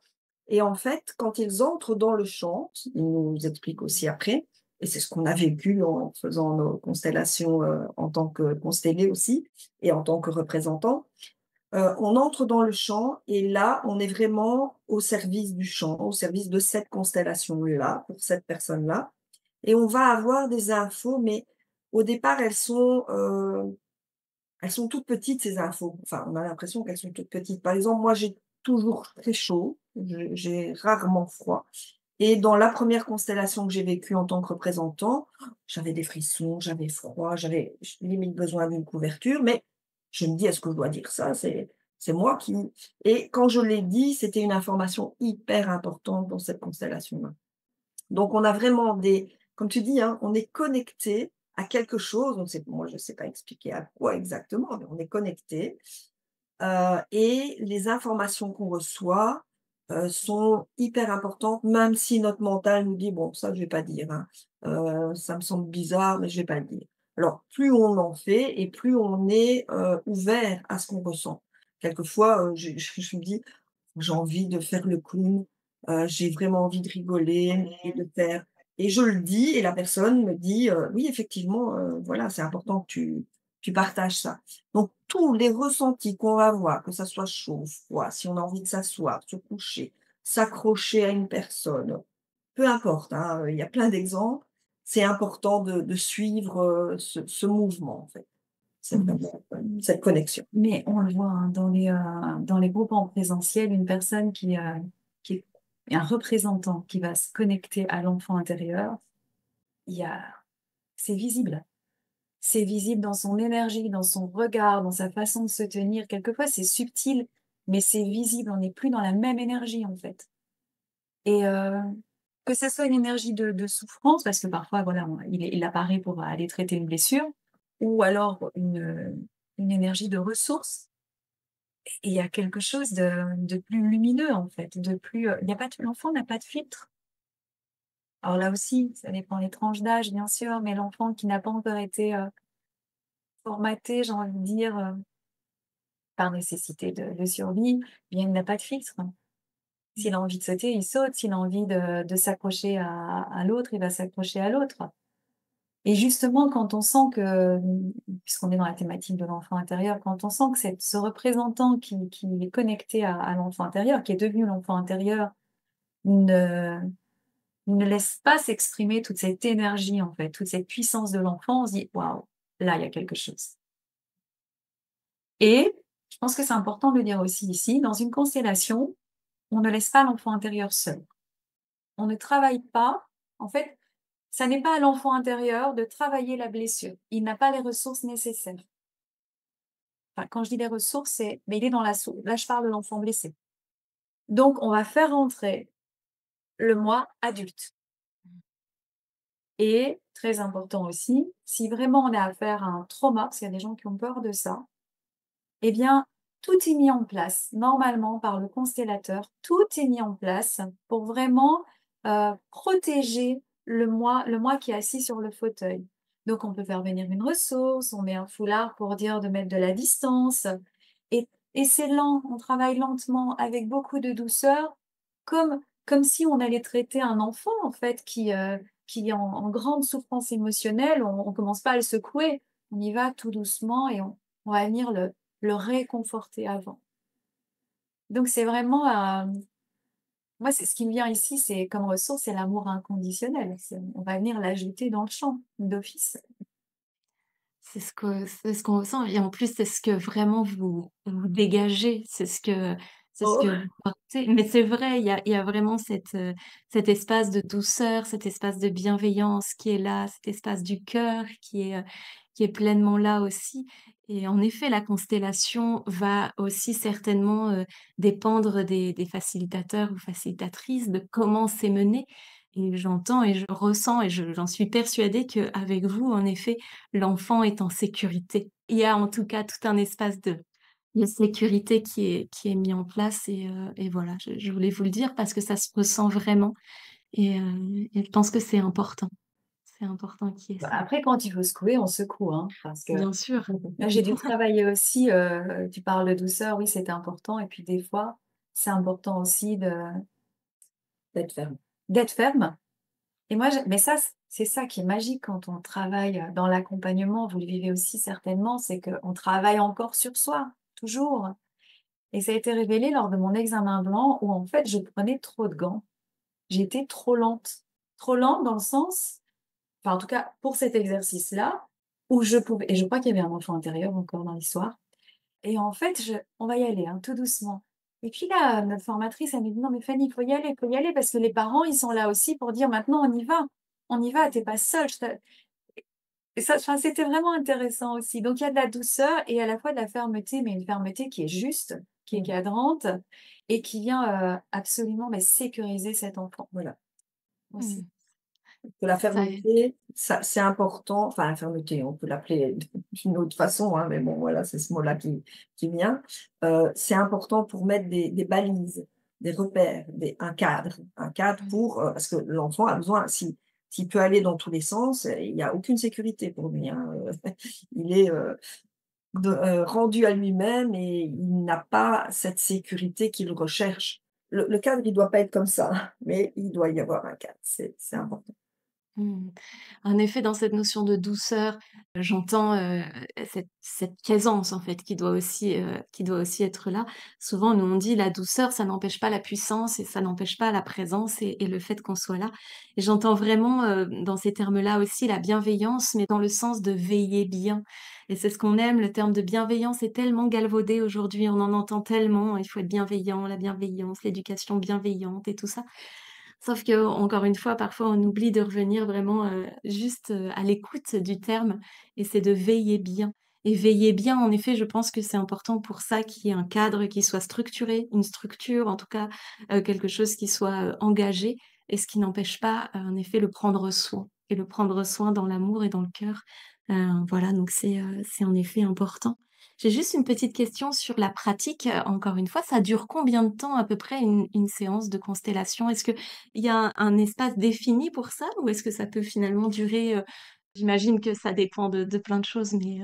Et en fait, quand ils entrent dans le champ, ils nous expliquent aussi après, et c'est ce qu'on a vécu en faisant nos constellations, en tant que constellés aussi et en tant que représentants. On entre dans le champ et là, on est vraiment au service du champ, au service de cette constellation-là, pour cette personne-là et on va avoir des infos, mais au départ, elles sont toutes petites ces infos. Enfin, on a l'impression qu'elles sont toutes petites. Par exemple, moi, j'ai toujours très chaud, j'ai rarement froid et dans la première constellation que j'ai vécue en tant que représentant, j'avais des frissons, j'avais froid, j'avais limite besoin d'une couverture, mais je me dis: «Est-ce que je dois dire ça?» C'est moi qui et quand je l'ai dit, c'était une information hyper importante dans cette constellation-là. Donc on a vraiment des comme tu dis, hein, on est connecté à quelque chose, on sait moi je ne sais pas expliquer à quoi exactement, mais on est connecté. Et les informations qu'on reçoit, sont hyper importantes, même si notre mental nous dit: «Bon, ça, je vais pas dire, hein. Ça me semble bizarre, mais je vais pas le dire». Alors, plus on en fait et plus on est, ouvert à ce qu'on ressent. Quelquefois, je me dis: «J'ai envie de faire le clown, j'ai vraiment envie de rigoler et de faire» et je le dis et la personne me dit, «Oui, effectivement, voilà, c'est important que tu partages ça». Donc tous les ressentis qu'on va avoir, que ça soit chaud, froid, si on a envie de s'asseoir, se coucher, s'accrocher à une personne, peu importe, hein, il y a plein d'exemples. C'est important de suivre, ce mouvement, en fait. C'est Mmh. vraiment, cette connexion. Mais on le voit, hein, dans les groupes en présentiel, une personne et un représentant qui va se connecter à l'enfant intérieur, il y a, c'est visible. C'est visible dans son énergie, dans son regard, dans sa façon de se tenir. Quelquefois, c'est subtil, mais c'est visible. On n'est plus dans la même énergie, en fait. Et que ce soit une énergie de souffrance, parce que parfois, voilà, il apparaît pour aller traiter une blessure, ou alors une énergie de ressources. Et il y a quelque chose de plus lumineux, en fait, de plus. Il y a pas l'enfant n'a pas de filtre. Alors là aussi, ça dépend des tranches d'âge, bien sûr, mais l'enfant qui n'a pas encore été formaté, j'ai envie de dire, par nécessité de survie, bien il n'a pas de filtre. S'il a envie de sauter, il saute. S'il a envie de s'accrocher à l'autre, il va s'accrocher à l'autre. Et justement, quand on sent que, puisqu'on est dans la thématique de l'enfant intérieur, quand on sent que ce représentant qui est connecté à l'enfant intérieur, qui est devenu l'enfant intérieur, ne, ne laisse pas s'exprimer toute cette énergie, en fait, toute cette puissance de l'enfant, on se dit, waouh, là, il y a quelque chose. Et je pense que c'est important de le dire aussi ici, dans une constellation, on ne laisse pas l'enfant intérieur seul. On ne travaille pas, en fait, ça n'est pas à l'enfant intérieur de travailler la blessure. Il n'a pas les ressources nécessaires. Enfin, quand je dis les ressources, mais il est dans la soupe. Là, je parle de l'enfant blessé. Donc, on va faire entrer le moi adulte. Et, très important aussi, si vraiment on a affaire à un trauma, parce qu'il y a des gens qui ont peur de ça, eh bien, tout est mis en place, normalement, par le constellateur, tout est mis en place pour vraiment protéger le moi qui est assis sur le fauteuil. Donc, on peut faire venir une ressource, on met un foulard pour dire de mettre de la distance. Et c'est lent, on travaille lentement, avec beaucoup de douceur, comme si on allait traiter un enfant, en fait, qui est en grande souffrance émotionnelle. On ne commence pas à le secouer, on y va tout doucement et on va venir le réconforter avant. Donc c'est vraiment, moi c'est ce qui me vient ici, c'est comme ressource, c'est l'amour inconditionnel. On va venir l'ajouter dans le champ d'office. C'est ce qu'on ressent et en plus, c'est ce que vraiment vous dégagez, c'est ce que Oh. vous portez. Mais c'est vrai, il y a vraiment cet espace de douceur, cet espace de bienveillance qui est là, cet espace du cœur qui est pleinement là aussi. Et en effet, la constellation va aussi certainement, dépendre des facilitateurs ou facilitatrices, de comment c'est mené. Et j'entends et je ressens et j'en suis persuadée qu'avec vous, en effet, l'enfant est en sécurité. Il y a en tout cas tout un espace de sécurité qui est mis en place et voilà, je voulais vous le dire parce que ça se ressent vraiment et je pense que c'est important. C'est important qu'il y ait Bah, ça. après, quand il faut secouer, on secoue, hein, parce que Bien sûr. là, j'ai dû travailler aussi, tu parles de douceur, oui, c'est important. Et puis des fois, c'est important aussi D'être ferme. d'être ferme. Et moi, mais ça, c'est ça qui est magique quand on travaille dans l'accompagnement, vous le vivez aussi certainement, c'est qu'on travaille encore sur soi, toujours. Et ça a été révélé lors de mon examen blanc où en fait, je prenais trop de gants. J'étais trop lente. Trop lente dans le sens, enfin en tout cas pour cet exercice-là, où je pouvais, et je crois qu'il y avait un enfant intérieur encore dans l'histoire, et en fait, on va y aller, hein, tout doucement. Et puis là, notre formatrice, elle me dit: «Non mais Fanny, il faut y aller parce que les parents, ils sont là aussi pour dire: "Maintenant on y va, tu pas seule, je te"» et ça, enfin, c'était vraiment intéressant aussi. Donc il y a de la douceur et à la fois de la fermeté, mais une fermeté qui est juste, qui est Mmh. cadrante et qui vient, absolument, mais sécuriser cet enfant Voilà. aussi. Mmh. Que la Ça aide. fermeté, ça c'est important, enfin la fermeté, on peut l'appeler d'une autre façon, hein, mais bon voilà, c'est ce mot-là qui vient. C'est important pour mettre des balises, des repères, un cadre Mmh. pour, parce que l'enfant a besoin s'il peut aller dans tous les sens, il y a aucune sécurité pour lui, hein, il est, rendu à lui-même et il n'a pas cette sécurité qu'il recherche. Le cadre, il doit pas être comme ça, mais il doit y avoir un cadre, c'est important. Mmh. En effet, dans cette notion de douceur, j'entends, cette présence en fait qui doit aussi être là. Souvent, nous on dit: «La douceur, ça n'empêche pas la puissance et ça n'empêche pas la présence et le fait qu'on soit là» et j'entends vraiment, dans ces termes-là aussi la bienveillance, mais dans le sens de veiller bien et c'est ce qu'on aime. Le terme de bienveillance est tellement galvaudé aujourd'hui, on en entend tellement, il faut être bienveillant, la bienveillance, l'éducation bienveillante et tout ça. Sauf que encore une fois, parfois, on oublie de revenir vraiment, juste, à l'écoute du terme et c'est de veiller bien et veiller bien, en effet, je pense que c'est important pour ça qu'il y ait un cadre qui soit structuré, une structure, en tout cas, quelque chose qui soit, engagé et ce qui n'empêche pas, en effet, le prendre soin et le prendre soin dans l'amour et dans le cœur. Voilà, donc c'est en effet important. J'ai juste une petite question sur la pratique, encore une fois, ça dure combien de temps à peu près une séance de constellation? Est-ce qu'il y a un espace défini pour ça ou est-ce que ça peut finalement durer, j'imagine que ça dépend de plein de choses, mais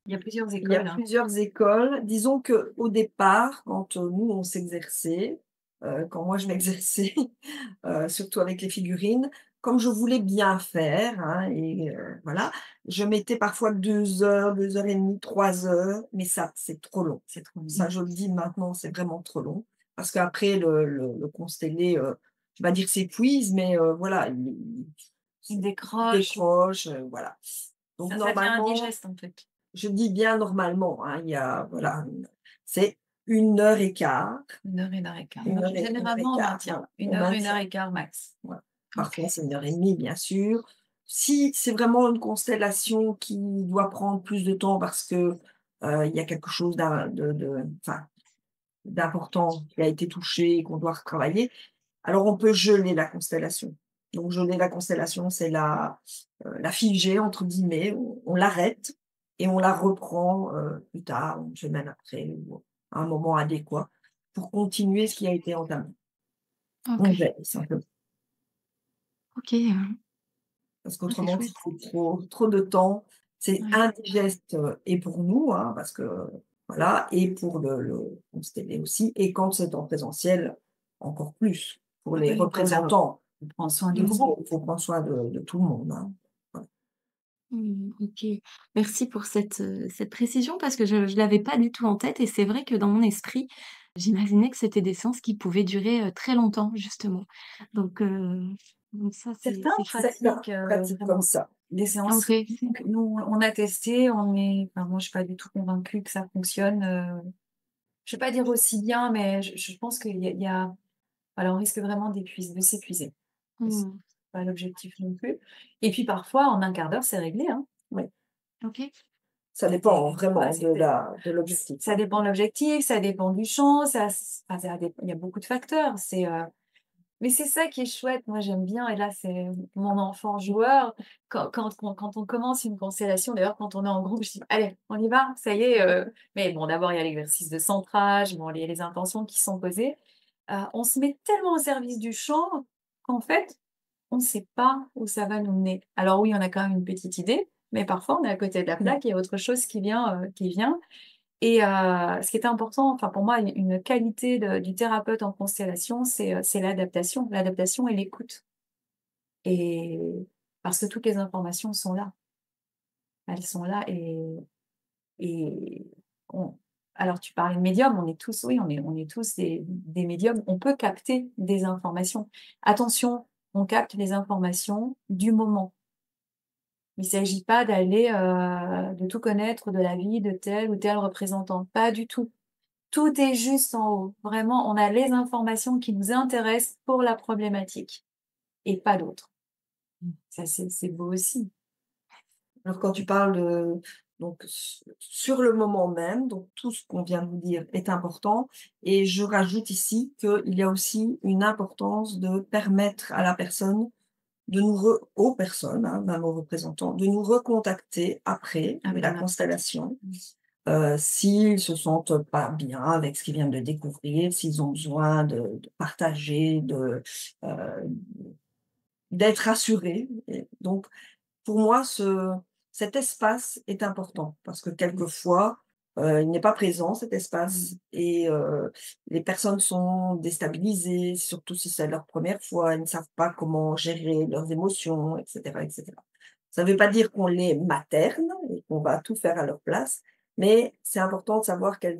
Il y a plusieurs Il y a écoles, hein. plusieurs écoles. Disons qu'au départ, quand, nous, on s'exerçait, quand moi je m'exerçais, surtout avec les figurines, comme je voulais bien faire, hein et voilà, je mettais parfois 2 heures, 2 heures et demie, 3 heures, mais ça, c'est trop long. C'est trop Ça, mignon. je le dis maintenant, c'est vraiment trop long parce qu'après le constellé, je vais pas dire s'épuise, mais voilà, Ils il décrochent, décroche, voilà. Donc ça devient normalement, indigeste, en fait. je dis bien normalement, hein, il y a voilà, c'est 1 heure et quart, 1 heure et quart. 1 heure et 1 heure et Généralement, on quart, maintient voilà, une on heure, une heure maintient, et quart max. voilà. Parfois, OK. c'est 1 heure et demie, bien sûr. Si c'est vraiment une constellation qui doit prendre plus de temps parce que, il y a quelque chose enfin, d'important qui a été touché et qu'on doit retravailler, alors on peut geler la constellation. Donc geler la constellation, c'est la «figer» entre guillemets, on l'arrête et on la reprend, plus tard, une semaine après ou à un moment adéquat pour continuer ce qui a été entamé. On OK. gèle simplement, OK, parce ah, c'est qu'autrement si chouette. c'est trop de temps, c'est Ouais. indigeste, et pour nous, hein, parce que voilà et pour le constellé aussi et quand c'est en présentiel, encore plus pour Ah les oui, pour la représentants. on prend soin du Parce Mmh. groupe. qu'il faut prendre soin de tout le monde, hein. Voilà. Mmh, OK. Merci pour cette précision parce que je l'avais pas du tout en tête et c'est vrai que dans mon esprit, j'imaginais que c'était des séances qui pouvaient durer, très longtemps justement. Donc heu, donc ça Certains c'est chouette. Certains pratiquent, pratiquent comme vraiment ça. des séances OK. longues. Nous, on a testé, on est enfin moi, je suis pas du tout convaincue que ça fonctionne, je vais pas dire aussi bien, mais je pense qu'il y a voilà, on risque vraiment de s'épuiser. Et c'est Mmh. pas l'objectif non plus. Et puis parfois, en un quart d'heure, c'est réglé, hein. Oui, OK. ça Et dépend voilà, vraiment c'était de l'objectif, ça hein. dépend de l'objectif, ça dépend du chant, enfin, il y a beaucoup de facteurs. Mais c'est ça qui est chouette, moi j'aime bien et là c'est mon enfant joueur. Quand on commence une constellation, d'ailleurs quand on est en groupe, je dis: «Allez, on y va, ça y est», mais bon d'abord il y a l'exercice de centrage, bon il y a les intentions qui sont posées. On se met tellement au service du chant qu'en fait, on ne sait pas où ça va nous mener. Alors oui, on a quand même une petite idée, mais parfois on est à côté de la Mmh. plaque, il y a autre chose qui vient et ce qui est important, enfin pour moi, une qualité du thérapeute en constellation, c'est l'adaptation. L'adaptation et l'écoute et parce que toutes les informations sont là. Elles sont là et on alors tu parlais de médium, on est tous oui, on est tous des médiums. On peut capter des informations. Attention, on capte les informations du moment. Il ne s'agit pas d'aller, de tout connaître de la vie de tel ou tel représentant, pas du tout. Tout est juste en haut. Vraiment, on a les informations qui nous intéressent pour la problématique et pas d'autres. Ça, c'est beau aussi. Alors quand tu parles de donc sur le moment même, donc tout ce qu'on vient de vous dire est important et je rajoute ici qu'il y a aussi une importance de permettre à la personne de nous re aux personnes, hein, même aux représentants, de nous recontacter après Avec la un autre pratique. constellation, s'ils se sentent pas bien avec ce qu'ils viennent de découvrir, s'ils ont besoin de partager, heu, d'être rassurés et donc pour moi cet espace est important parce que quelquefois, il n'est pas présent cet espace et les personnes sont déstabilisées, surtout si c'est leur première fois, elles ne savent pas comment gérer leurs émotions et cetera et cetera. Ça ne veut pas dire qu'on les materne et qu'on va tout faire à leur place, mais c'est important de savoir qu'elles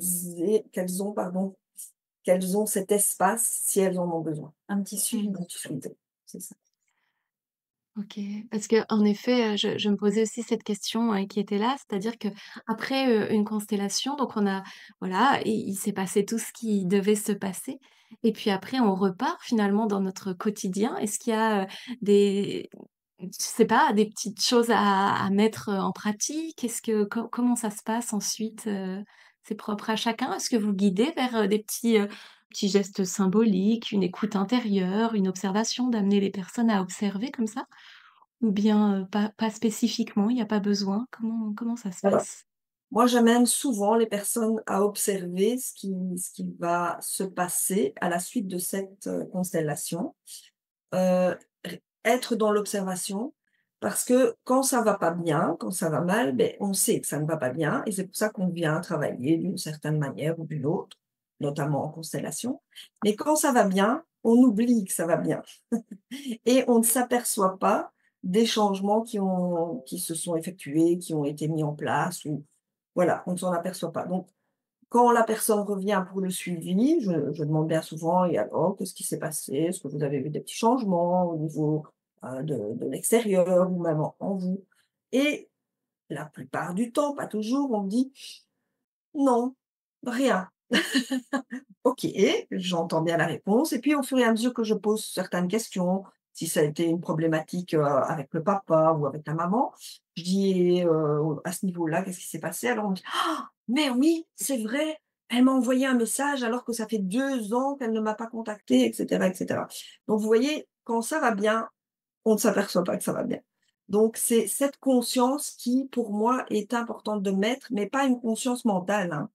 ont cet espace si elles en ont besoin. Un petit suivi. Un petit soutien, c'est ça. OK. Parce qu'en effet, je me posais aussi cette question, qui était là, c'est-à-dire qu'après, une constellation, donc on a voilà, il s'est passé tout ce qui devait se passer et puis après on repart finalement dans notre quotidien. Est-ce qu'il y a, des je sais pas, des petites choses à mettre, en pratique? Est-ce que comment ça se passe ensuite, C'est propre à chacun? Est-ce que vous guidez vers, des petits gestes symboliques, une écoute intérieure, une observation, d'amener les personnes à observer comme ça? Ou bien, pas spécifiquement, il y a pas besoin? Comment ça se Alors, passe? moi, j'amène souvent les personnes à observer ce qui va se passer à la suite de cette, constellation. Heu, r Être dans l'observation parce que quand ça va pas bien, quand ça va mal, beh, on sait que ça ne va pas bien et c'est pour ça qu'on vient travailler d'une certaine manière ou d'une autre, notamment en constellation. Mais quand ça va bien, on oublie que ça va bien et on ne s'aperçoit pas des changements qui se sont effectués, qui ont été mis en place ou voilà, on ne s'en aperçoit pas. Donc quand la personne revient pour le suivi, je demande bien souvent: «Et alors, qu'est-ce qui s'est passé? Est-ce que vous avez vu des petits changements au niveau, de l'extérieur ou même en vous?» Et la plupart du temps, pas toujours, on me dit: «Non, rien». OK, j'entends bien la réponse et puis au fur et à mesure que je pose certaines questions, si ça a été une problématique, avec le papa ou avec la maman, je dis: à ce niveau-là, qu'est-ce qui s'est passé?» Alors on me dit: «Ah! Mais oui, c'est vrai, elle m'a envoyé un message alors que ça fait 2 ans qu'elle ne m'a pas contactée» et cetera et cetera. Donc vous voyez, quand ça va bien, on ne s'aperçoit pas que ça va bien. Donc c'est cette conscience qui, pour moi, est importante de mettre, mais pas une conscience mentale, hein.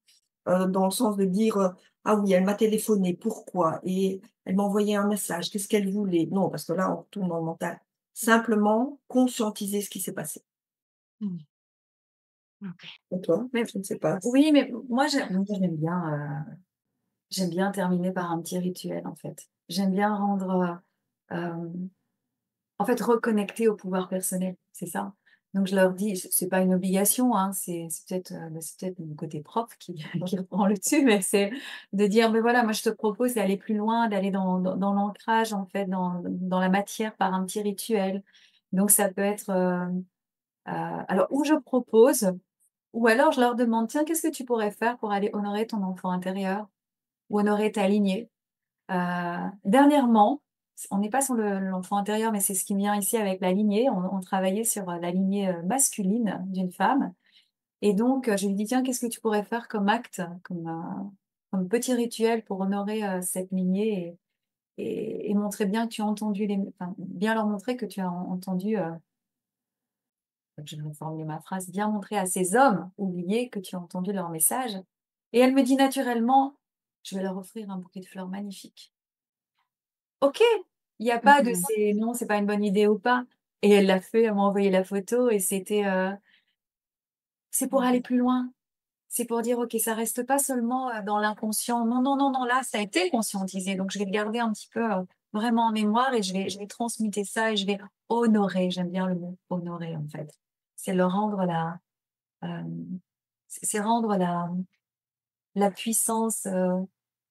Dans le sens de dire, «Ah oui, elle m'a téléphoné, pourquoi? Et elle m'a envoyé un message, qu'est-ce qu'elle voulait?» Non, parce que là, on retourne dans le mental. Simplement conscientiser ce qui s'est passé. Mmh. OK. Et toi? Mais Je ne sais pas. oui, mais j'aime bien terminer par un petit rituel, en fait. J'aime bien rendre, en fait, reconnecter au pouvoir personnel, c'est ça. Donc je leur dis, c'est pas une obligation, hein, c'est peut-être mon côté prof qui qui reprend le dessus, mais c'est de dire: «Beh, voilà, moi je te propose d'aller plus loin, d'aller dans l'ancrage, en fait, dans la matière par un petit rituel». Donc ça peut être, alors ou je propose ou alors je leur demande: «Tiens, qu'est-ce que tu pourrais faire pour aller honorer ton enfant intérieur ou honorer ta lignée?» Dernièrement, on n'est pas sur l'enfant intérieur, mais c'est ce qui me vient ici avec la lignée. On travaillait sur, la lignée, masculine d'une femme et donc je lui dis: «Tiens, qu'est-ce que tu pourrais faire comme acte, comme petit rituel pour honorer, cette lignée et montrer bien que tu as entendu les enfin, bien leur montrer que tu as entendu, je vais reformuler ma phrase, bien montrer à ces hommes oubliés que tu as entendu leur message» et elle me dit naturellement: «Je vais leur offrir un bouquet de fleurs magnifique». OK, il y a pas de Mmh. c'est non, c'est pas une bonne idée ou pas et elle l'a fait, elle m'a envoyé la photo et c'est pour aller plus loin. C'est pour dire: «OK, ça reste pas seulement, dans l'inconscient. Non, non, non, non, là, ça a été conscientisé, donc je vais le garder un petit peu, vraiment en mémoire et je vais transmuter ça et je vais honorer». J'aime bien le mot honorer, en fait. C'est leur rendre hem, c'est rendre la puissance,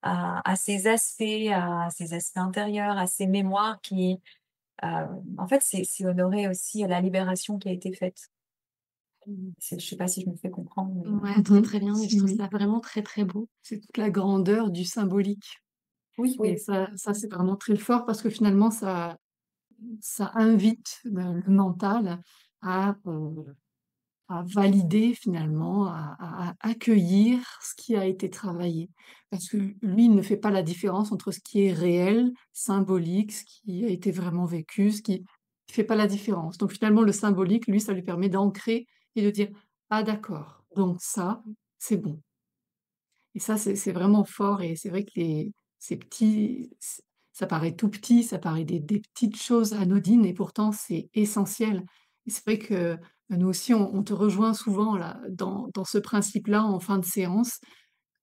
à ces aspects intérieurs, à ces mémoires qui, en fait, c'est honorer aussi la libération qui a été faite. Mmh. Je sais pas si je me fais comprendre, mais Ouais, très, Mmh. très bien, mais je trouve Oui, ça vraiment très, très beau. c'est toute la grandeur du symbolique oui, et oui. ça c'est vraiment très fort parce que finalement ça invite le mental à, à valider finalement, à accueillir ce qui a été travaillé. Parce que lui, il ne fait pas la différence entre ce qui est réel, symbolique, ce qui a été vraiment vécu, ce qui il fait pas la différence. Donc finalement, le symbolique, lui, ça lui permet d'ancrer et de dire: «Ah d'accord, donc ça, c'est bon». Et ça, c'est vraiment fort et c'est vrai que les ces petits ç ça paraît tout petit, ça paraît des petites choses anodines et pourtant c'est essentiel. Et c'est vrai que Nous aussi, on te rejoint souvent là, dans ce principe-là en fin de séance.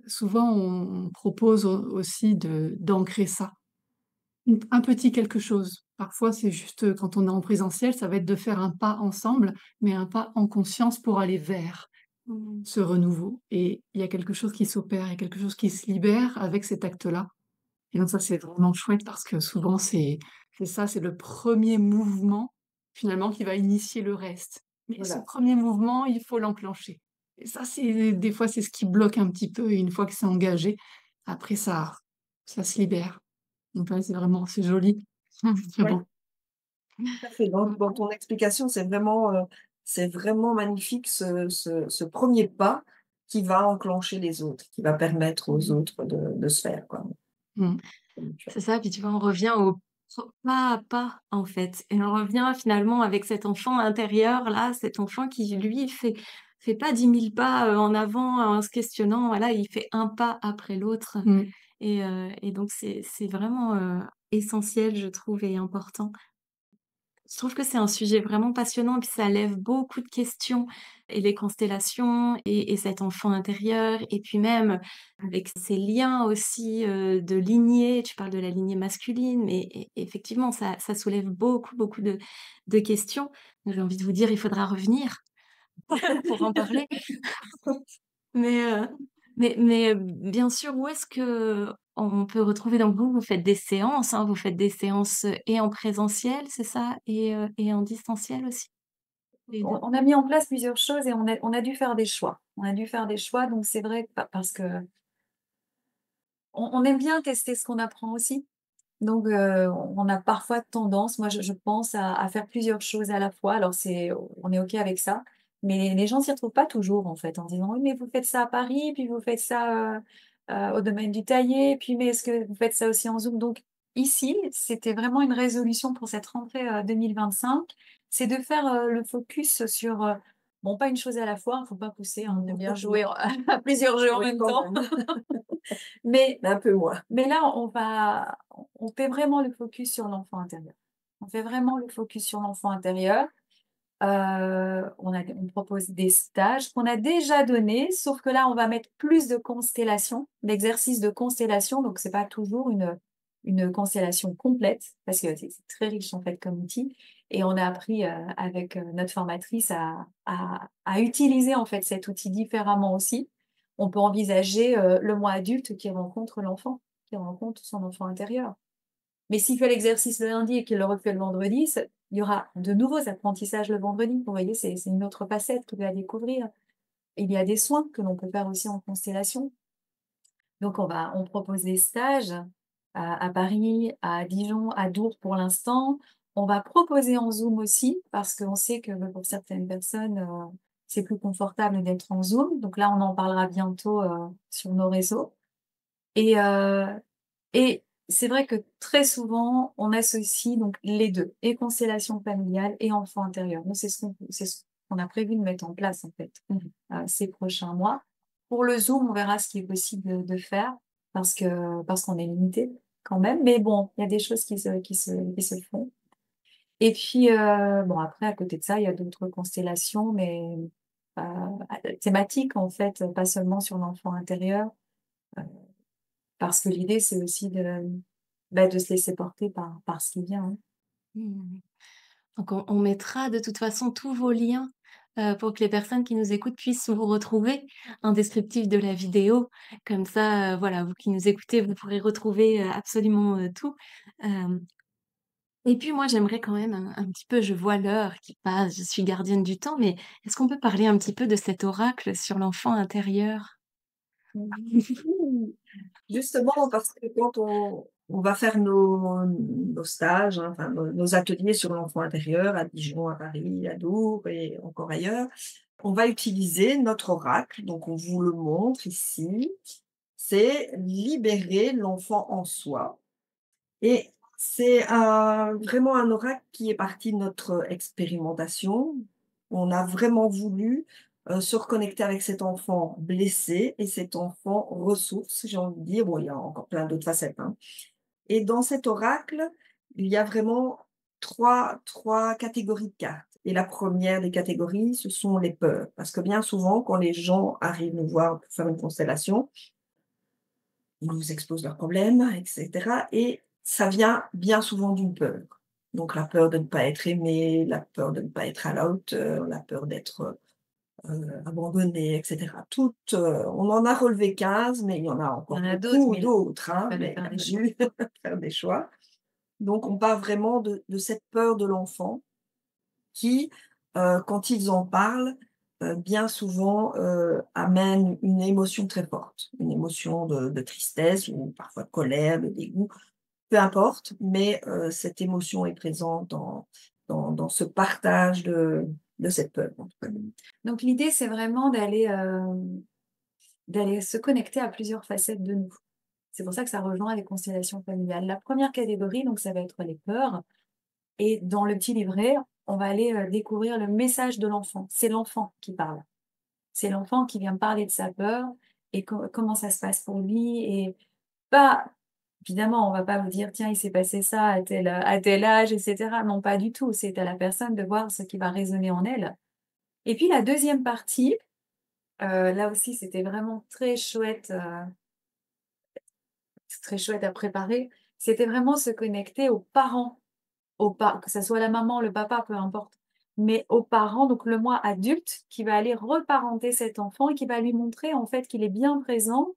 Souvent, on propose aussi d'ancrer ça. Un petit quelque chose. Parfois, c'est juste, quand on est en présentiel, ça va être de faire un pas ensemble, mais un pas en conscience pour aller vers ce renouveau et il y a quelque chose qui s'opère, il y a quelque chose qui se libère avec cet acte-là et donc ça, c'est vraiment chouette parce que souvent c'est ça, c'est le premier mouvement finalement qui va initier le reste. Mais ce Voilà. premier mouvement, il faut l'enclencher et ça, c'est des fois, c'est ce qui bloque un petit peu et une fois que c'est engagé, après ça se libère. Donc là, c'est joli. C'est Ouais, beau. tout à fait. Dans ton explication, c'est vraiment magnifique ce premier pas qui va enclencher les autres, qui va permettre aux autres de se faire, quoi. Mmh. C'est ça, puis tu vois, on revient au pas à pas, en fait, et on revient finalement avec cet enfant intérieur là, cet enfant qui lui fait pas 10 000 pas, en avant en se questionnant, voilà, il fait un pas après l'autre Mmh. et donc c'est vraiment, essentiel je trouve et important. Je trouve que c'est un sujet vraiment passionnant, puis ça lève beaucoup de questions et les constellations et cet enfant intérieur et puis même avec ces liens aussi, de lignée. Tu parles de la lignée masculine, mais effectivement ça soulève beaucoup de questions. J'ai envie de vous dire, il faudra revenir pour en parler. Mais, bien sûr, où est-ce qu'on peut retrouver donc vous faites des séances, hein, vous faites des séances, et en présentiel, c'est ça? Et en distanciel aussi? Les 2. On a mis en place plusieurs choses et on a dû faire des choix. On a dû faire des choix, donc c'est vrai parce que on aime bien tester ce qu'on apprend aussi. Donc, on a parfois tendance, moi je pense à faire plusieurs choses à la fois. Alors on est OK avec ça, mais les gens s'y retrouvent pas toujours en fait, en disant: «Oui, mais vous faites ça à Paris, puis vous faites ça, au domaine du taillé, puis mais est-ce que vous faites ça aussi en Zoom?» Donc ici, c'était vraiment une résolution pour cette rentrée, 2025, c'est de faire, le focus sur, bon, pas une chose à la fois, il faut pas pousser, hein, on aime bien jouer à plusieurs jeux en Oui, même quand temps. même. Mais Mais un peu moins. mais là, on fait vraiment le focus sur l'enfant intérieur. On fait vraiment le focus sur l'enfant intérieur. On propose des stages qu'on a déjà donnés, sauf que là, on va mettre plus de constellations, d'exercices de constellation, donc c'est pas toujours une constellation complète, parce que c'est très riche en fait comme outil et on a appris, avec, notre formatrice à utiliser en fait cet outil différemment aussi. On peut envisager, le moi adulte qui rencontre l'enfant, qui rencontre son enfant intérieur. Mais s'il fait l'exercice le lundi et qu'il le refait le vendredi, il y aura de nouveaux apprentissages le vendredi. Vous voyez, c'est une autre facette qu'il va découvrir. Il y a des soins que l'on peut faire aussi en constellation. Donc on propose des stages à Paris, à Dijon, à Dour pour l'instant. On va proposer en Zoom aussi parce qu'on sait que pour certaines personnes, c'est plus confortable d'être en Zoom. Donc là, on en parlera bientôt, sur nos réseaux et heu et c'est vrai que très souvent, on associe donc les 2 et constellation familiale et enfant intérieur. Nous, c'est ce qu'on a prévu de mettre en place, en fait, ces prochains mois. Pour le Zoom, on verra ce qui est possible de faire parce qu'on est limité quand même, mais bon, il y a des choses qui se font et puis, bon après à côté de ça, il y a d'autres constellations mais, heu, thématiques en fait, pas seulement sur l'enfant intérieur. Parce que l'idée, c'est aussi de se laisser porter par ce qui vient, hein. Mmh. Donc on mettra de toute façon tous vos liens, pour que les personnes qui nous écoutent puissent vous retrouver, en descriptif de la vidéo. Comme ça, voilà, vous qui nous écoutez, vous pourrez retrouver, absolument, tout. Hem Et puis moi, j'aimerais quand même un petit peu, je vois l'heure qui passe, je suis gardienne du temps, mais est-ce qu'on peut parler un petit peu de cet oracle sur l'enfant intérieur? Mmh. Justement, parce que quand on va faire nos stages, hein, enfin nos ateliers sur l'enfant intérieur à Dijon, à Paris, à Dour et encore ailleurs, on va utiliser notre oracle, donc on vous le montre ici, c'est libérer l'enfant en soi et c'est vraiment un oracle qui est parti de notre expérimentation. On a vraiment voulu, se reconnecter avec cet enfant blessé et cet enfant ressource, j'ai envie de dire. Bon, il y a encore plein d'autres facettes, hein, et dans cet oracle, il y a vraiment trois catégories de cartes. Et la première des catégories, ce sont les peurs. Parce que bien souvent, quand les gens arrivent nous voir pour faire une constellation, ils nous exposent leurs problèmes, et cetera, et ça vient bien souvent d'une peur. Donc la peur de ne pas être aimé, la peur de ne pas être à la hauteur, la peur d'être, abandonné, et cetera. Toutes, on en a relevé 15, mais il y en a Il y encore en a d'autres, beaucoup mais d'autres, il hein, fallait mais faire des il a choix. fallu faire des choix. Donc on part vraiment de cette peur de l'enfant qui, quand ils en parlent, bien souvent, amène une émotion très forte. Une émotion de tristesse ou parfois de colère, de dégoût, peu importe, mais cette émotion est présente dans ce partage de cette peur, en tout cas. Donc l'idée, c'est vraiment d'aller se connecter à plusieurs facettes de nous. C'est pour ça que ça rejoint les constellations familiales. La première catégorie, donc ça va être les peurs. Et dans le petit livret, on va aller découvrir le message de l'enfant. C'est l'enfant qui parle. C'est l'enfant qui vient parler de sa peur et comment ça se passe pour lui. Et pas, évidemment, on va pas vous dire, tiens, il s'est passé ça à tel âge, etc. Non, pas du tout. C'est à la personne de voir ce qui va résonner en elle. Et puis la deuxième partie, là aussi, c'était vraiment très chouette à préparer. C'était vraiment se connecter aux parents, que ça soit la maman, le papa, peu importe, mais aux parents, donc le moi adulte, qui va aller reparenter cet enfant et qui va lui montrer en fait qu'il est bien présent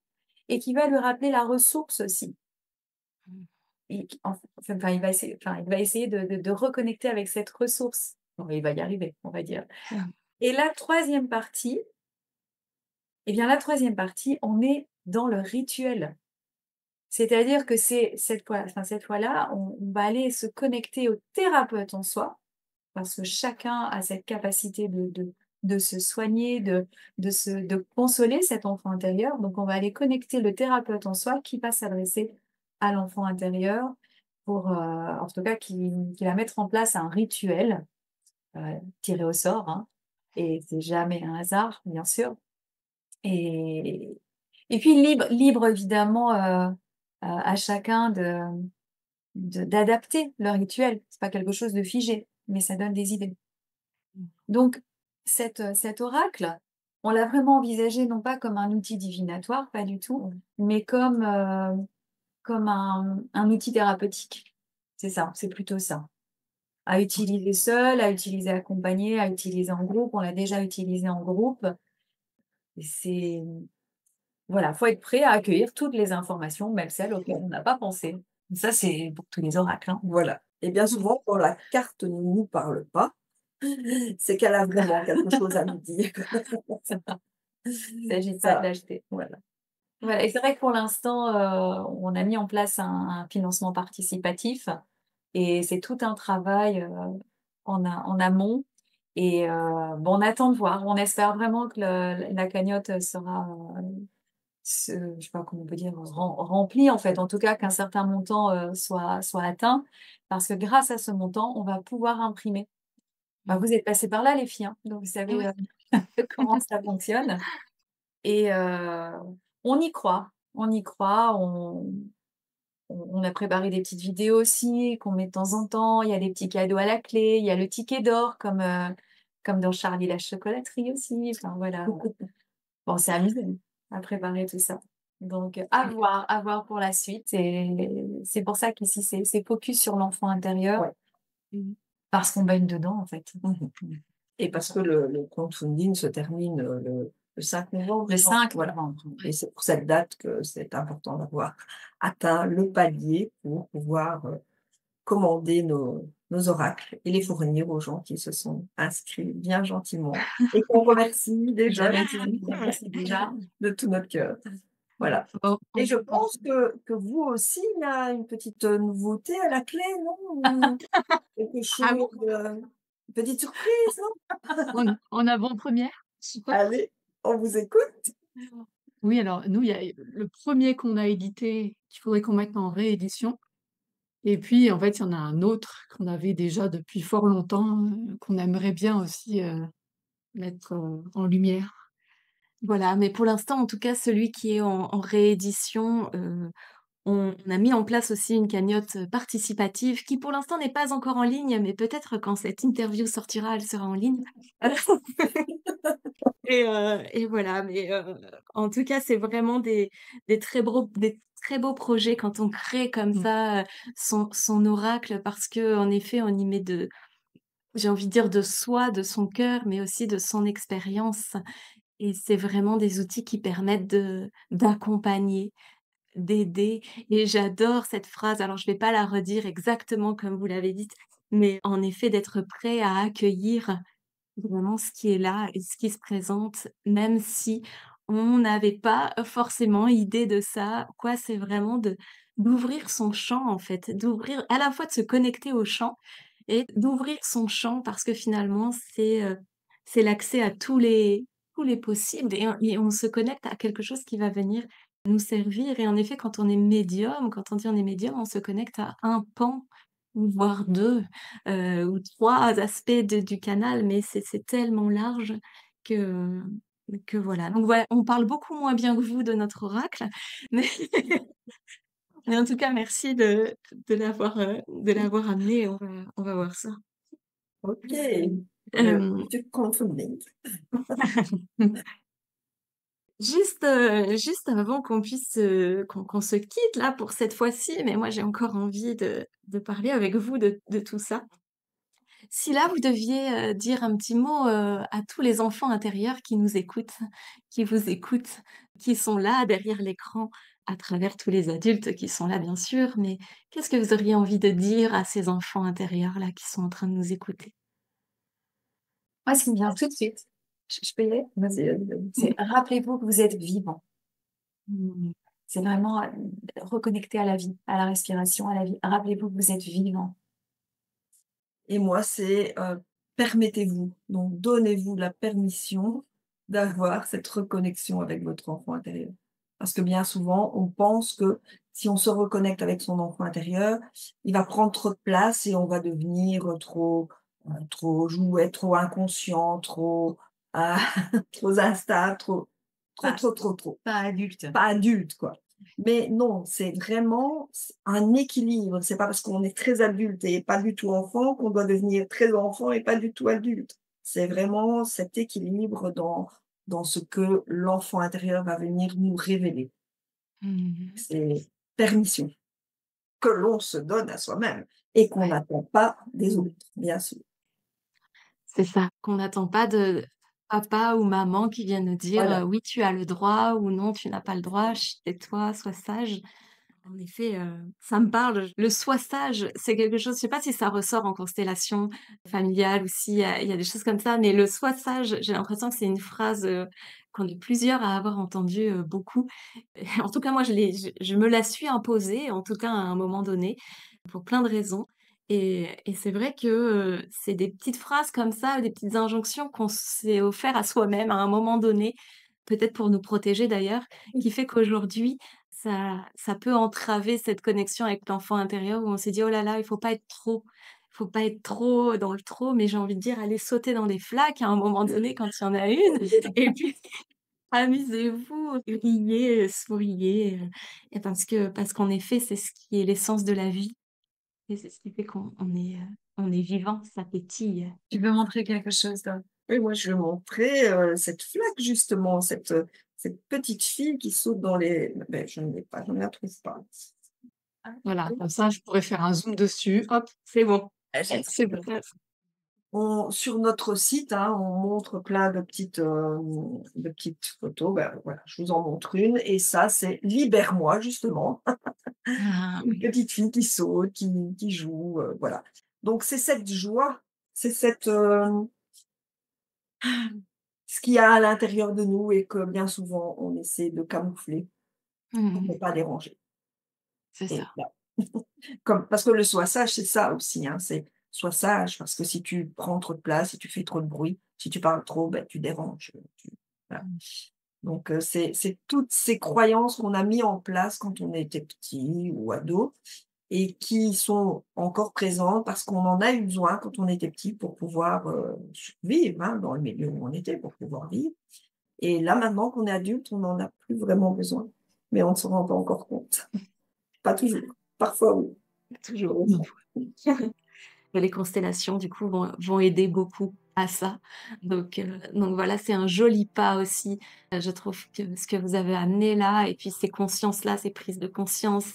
et qui va lui rappeler la ressource aussi. Enfin, il va essayer de reconnecter avec cette ressource. Bon, il va y arriver, on va dire. Et la troisième partie, on est dans le rituel. C'est-à-dire que c'est cette fois-là, on va aller se connecter au thérapeute en soi, parce que chacun a cette capacité de se soigner, de consoler cet enfant intérieur. Donc, on va aller connecter le thérapeute en soi qui va s'adresser à l'enfant intérieur pour, en tout cas, qui va mettre en place un rituel tiré au sort, hein, et c'est jamais un hasard, bien sûr. Et, et puis libre évidemment à chacun d'adapter le rituel. C'est pas quelque chose de figé, mais ça donne des idées. Donc, cet oracle, on l'a vraiment envisagé non pas comme un outil divinatoire, pas du tout, mais comme un outil thérapeutique. C'est ça, c'est plutôt ça. À utiliser seul, à utiliser accompagné, à utiliser en groupe. On l'a déjà utilisé en groupe. Et voilà, faut être prêt à accueillir toutes les informations, même celles auxquelles on n'a pas pensé. Ça, c'est pour tous les oracles, hein. Voilà, et bien souvent, quand la carte ne nous parle pas, c'est qu'elle a vraiment quelque chose à nous dire. Il ne s'agit pas de Ça, l'acheter. voilà. Voilà, et c'est vrai que pour l'instant, on a mis en place un financement participatif et c'est tout un travail, en amont et bon, on attend de voir. On espère vraiment que la cagnotte sera, je sais pas comment on peut dire, remplie en fait. En tout cas, qu'un certain montant, soit atteint parce que grâce à ce montant, on va pouvoir imprimer. Bah, vous êtes passées par là les filles, hein, donc vous savez, Oui. comment ça fonctionne et on y croit. On y croit, on a préparé des petites vidéos aussi qu'on met de temps en temps. Il y a des petits cadeaux à la clé. Il y a le ticket d'or comme dans Charlie la chocolaterie aussi. Enfin voilà. Bon, c'est amusant à préparer tout ça. Donc à voir pour la suite. Et c'est pour ça qu'ici c'est focus sur l'enfant intérieur Ouais. parce qu'on baigne dedans en fait. Et parce que le crowdfunding se termine, le 5 novembre, Le je pense. 5 Voilà, novembre. et c'est pour cette date que c'est important d'avoir atteint le palier pour pouvoir, commander nos oracles et les fournir aux gens qui se sont inscrits bien gentiment et qu'on remercie déjà Merci déjà. de tout notre cœur. Voilà, Bon, et je pense que vous aussi, il y a une petite, nouveauté à la clé, non? Ou quelque Ah oui, chose, une petite surprise, non? en avant-première? Allez, on vous écoute. Oui, alors nous, il y a le premier qu'on a édité, qu'il faudrait qu'on mette en réédition. Et puis, en fait, il y en a un autre qu'on avait déjà depuis fort longtemps, qu'on aimerait bien aussi, mettre, en lumière. voilà, mais pour l'instant, en tout cas, celui qui est en réédition, on a mis en place aussi une cagnotte participative qui pour l'instant n'est pas encore en ligne, mais peut-être quand cette interview sortira, elle sera en ligne. Et voilà, mais en tout cas, c'est vraiment des très beaux projets quand on crée comme Mmh. ça, son oracle parce qu'en effet, on y met j'ai envie de dire de soi, de son cœur, mais aussi de son expérience et c'est vraiment des outils qui permettent d'accompagner, d'aider et j'adore cette phrase, alors je vais pas la redire exactement comme vous l'avez dite, mais en effet d'être prêt à accueillir vraiment ce qui est là et ce qui se présente, même si on n'avait pas forcément idée de ça, quoi. C'est vraiment d'ouvrir son champ, en fait, d'ouvrir à la fois de se connecter au champ et d'ouvrir son champ parce que finalement c'est l'accès à tous les possibles et on se connecte à quelque chose qui va venir nous servir et en effet, quand on est médium, quand on dit on est médium, on se connecte à un pan ou voire 2 ou 3 aspects de du canal, mais c'est tellement large que que voilà. Donc ouais, on parle beaucoup moins bien que vous de notre oracle, mais mais en tout cas merci de l'avoir amené, on va voir ça. OK. Hem, To confirming. juste avant qu'on puisse, qu'on se quitte là pour cette fois-ci, mais moi j'ai encore envie de parler avec vous de tout ça. Si là, vous deviez, dire un petit mot, à tous les enfants intérieurs qui nous écoutent, qui vous écoutent, qui sont là derrière l'écran, à travers tous les adultes qui sont là bien sûr, mais qu'est-ce que vous auriez envie de dire à ces enfants intérieurs-là qui sont en train de nous écouter? Moi, ce qui me vient tout de suite, je peux y aller? Vas-y, vas-y. C'est rappelez-vous que vous êtes vivant. Mmh. C'est vraiment, reconnecter à la vie, à la respiration, à la vie. Rappelez-vous que vous êtes vivant. Et moi, c'est, permettez-vous, donc donnez-vous la permission d'avoir cette reconnexion avec votre enfant intérieur. Parce que bien souvent, on pense que si on se reconnecte avec son enfant intérieur, il va prendre trop de place et on va devenir, trop jouet, trop inconscient, trop, ah, trop instable, Pas trop. pas adulte. Pas adulte, quoi. Mais non, c'est vraiment un équilibre. C'est pas parce qu'on est très adulte et pas du tout enfant qu'on doit devenir très enfant et pas du tout adulte. C'est vraiment cet équilibre dans ce que l'enfant intérieur va venir nous révéler. Mmh. C'est permission que l'on se donne à soi-même et qu'on Ouais, n'attend pas des autres, bien sûr. c'est ça, qu'on n'attend pas de papa ou maman qui viennent nous dire, Voilà. «Oui, tu as le droit» ou «Non, tu n'as pas le droit, tais-toi, sois sage». En effet, ça me parle. Le «sois sage», c'est quelque chose je sais pas si ça ressort en constellation familiale ou il y a des choses comme ça, mais le «sois sage», j'ai l'impression que c'est une phrase, qu'on est plusieurs à avoir entendue, beaucoup. En tout cas, moi, je me la suis imposée, en tout cas à un moment donné, pour plein de raisons et c'est vrai que, c'est des petites phrases comme ça, des petites injonctions qu'on s'est offert à soi-même à un moment donné, peut-être pour nous protéger d'ailleurs, qui fait qu'aujourd'hui, ça peut entraver cette connexion avec l'enfant intérieur où on s'est dit: «Oh là là, il faut pas être trop dans le trop», mais j'ai envie de dire, allez sauter dans les flaques à un moment donné quand il y en a une et puis amusez-vous, riez, souriez, et parce qu'en effet, c'est ce qui est l'essence de la vie et c'est ce qui fait on est vivant, ça pétille. Tu veux montrer quelque chose d'autre? Oui, moi, je lui montrais, cette flaque justement, cette petite fille qui saute dans les beh, je ne l'ai pas, je ne la trouve pas. Voilà, comme ça, je pourrais faire un zoom dessus. Hop, c'est bon. C'est bon. Sur notre site, hein, on montre plein de petites photos. Ben, voilà, je vous en montre une et ça, c'est «Libère-moi» justement. Ah Une oui. petite fille qui saute, qui joue, voilà. Donc c'est cette joie, c'est ce qu'il y a à l'intérieur de nous et que bien souvent on essaie de camoufler pour ne Mmh. pas déranger C'est et ça. là comme parce que le «sois sage», c'est ça aussi, hein, c'est sois sage parce que si tu prends trop de place, si tu fais trop de bruit, si tu parles trop, ben, tu déranges, voilà. Mmh. Donc c'est toutes ces croyances qu'on a mis en place quand on était petit ou ado et qui sont encore présentes parce qu'on en a eu besoin quand on était petit pour pouvoir, survivre, hein, dans le milieu où on était, pour pouvoir vivre et là, maintenant qu'on est adulte, on n'en a plus vraiment besoin, mais on ne s'en rend pas encore compte. Pas toujours. Parfois, oui. Toujours. Heureusement. Les constellations, du coup, vont aider beaucoup à ça. Donc voilà, c'est un joli pas aussi, je trouve que ce que vous avez amené là et puis ces consciences-là, ces prises de conscience,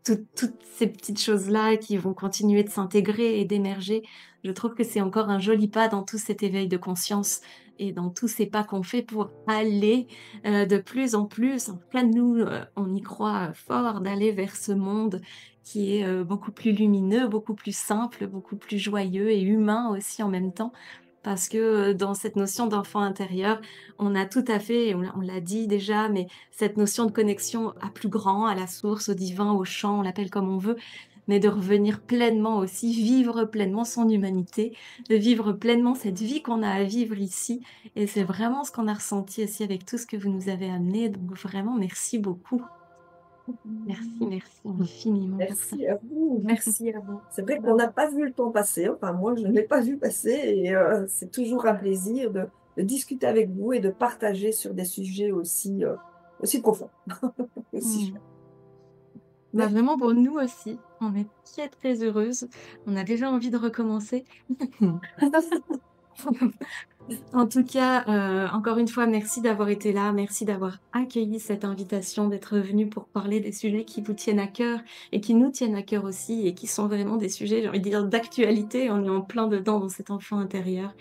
toutes ces petites choses-là qui vont continuer de s'intégrer et d'émerger. Je trouve que c'est encore un joli pas dans tout cet éveil de conscience et dans tous ces pas qu'on fait pour aller, de plus en plus, en tout cas nous, on y croit, fort, d'aller vers ce monde qui est, beaucoup plus lumineux, beaucoup plus simple, beaucoup plus joyeux et humain aussi en même temps. Parce que, dans cette notion d'enfant intérieur, on a tout à fait, et on l'a dit déjà, mais cette notion de connexion à plus grand, à la source, au divin, au chant, on l'appelle comme on veut, mais de revenir pleinement aussi, vivre pleinement son humanité, de vivre pleinement cette vie qu'on a à vivre ici et c'est vraiment ce qu'on a ressenti aussi avec tout ce que vous nous avez amené, donc vraiment merci beaucoup. Merci infiniment pour ça. Merci à vous. Merci à vous. C'est vrai qu'on n'a pas vu le temps passer, enfin moi je ne l'ai pas vu passer et c'est toujours un plaisir de discuter avec vous et de partager sur des sujets aussi profonds, aussi Mmh. chouettes. Bah, Merci. vraiment pour nous aussi, on est très, très heureuses. On a déjà envie de recommencer. En tout cas, encore une fois, merci d'avoir été là. Merci d'avoir accueilli cette invitation, d'être venu pour parler des sujets qui vous tiennent à cœur et qui nous tiennent à cœur aussi et qui sont vraiment des sujets, j'ai envie de dire, d'actualité. On est en plein dedans dans cet enfant intérieur.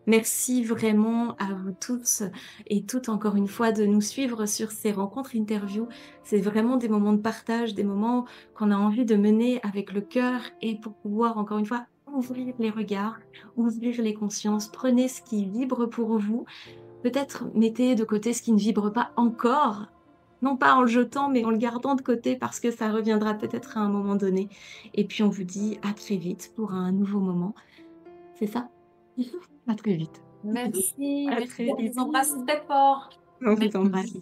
Merci vraiment à vous toutes et toutes, encore une fois, de nous suivre sur ces rencontres interviews. C'est vraiment des moments de partage, des moments qu'on a envie de mener avec le cœur et pour pouvoir, encore une fois, ouvrir les regards, ouvrir les consciences. Prenez ce qui vibre pour vous. Peut-être mettez de côté ce qui ne vibre pas encore. Non pas en le jetant, mais en le gardant de côté parce que ça reviendra peut-être à un moment donné. Et puis on vous dit à très vite pour un nouveau moment. C'est ça? À très vite. Merci, À merci, très on vite. vous embrasse très fort. On vous Merci. embrasse.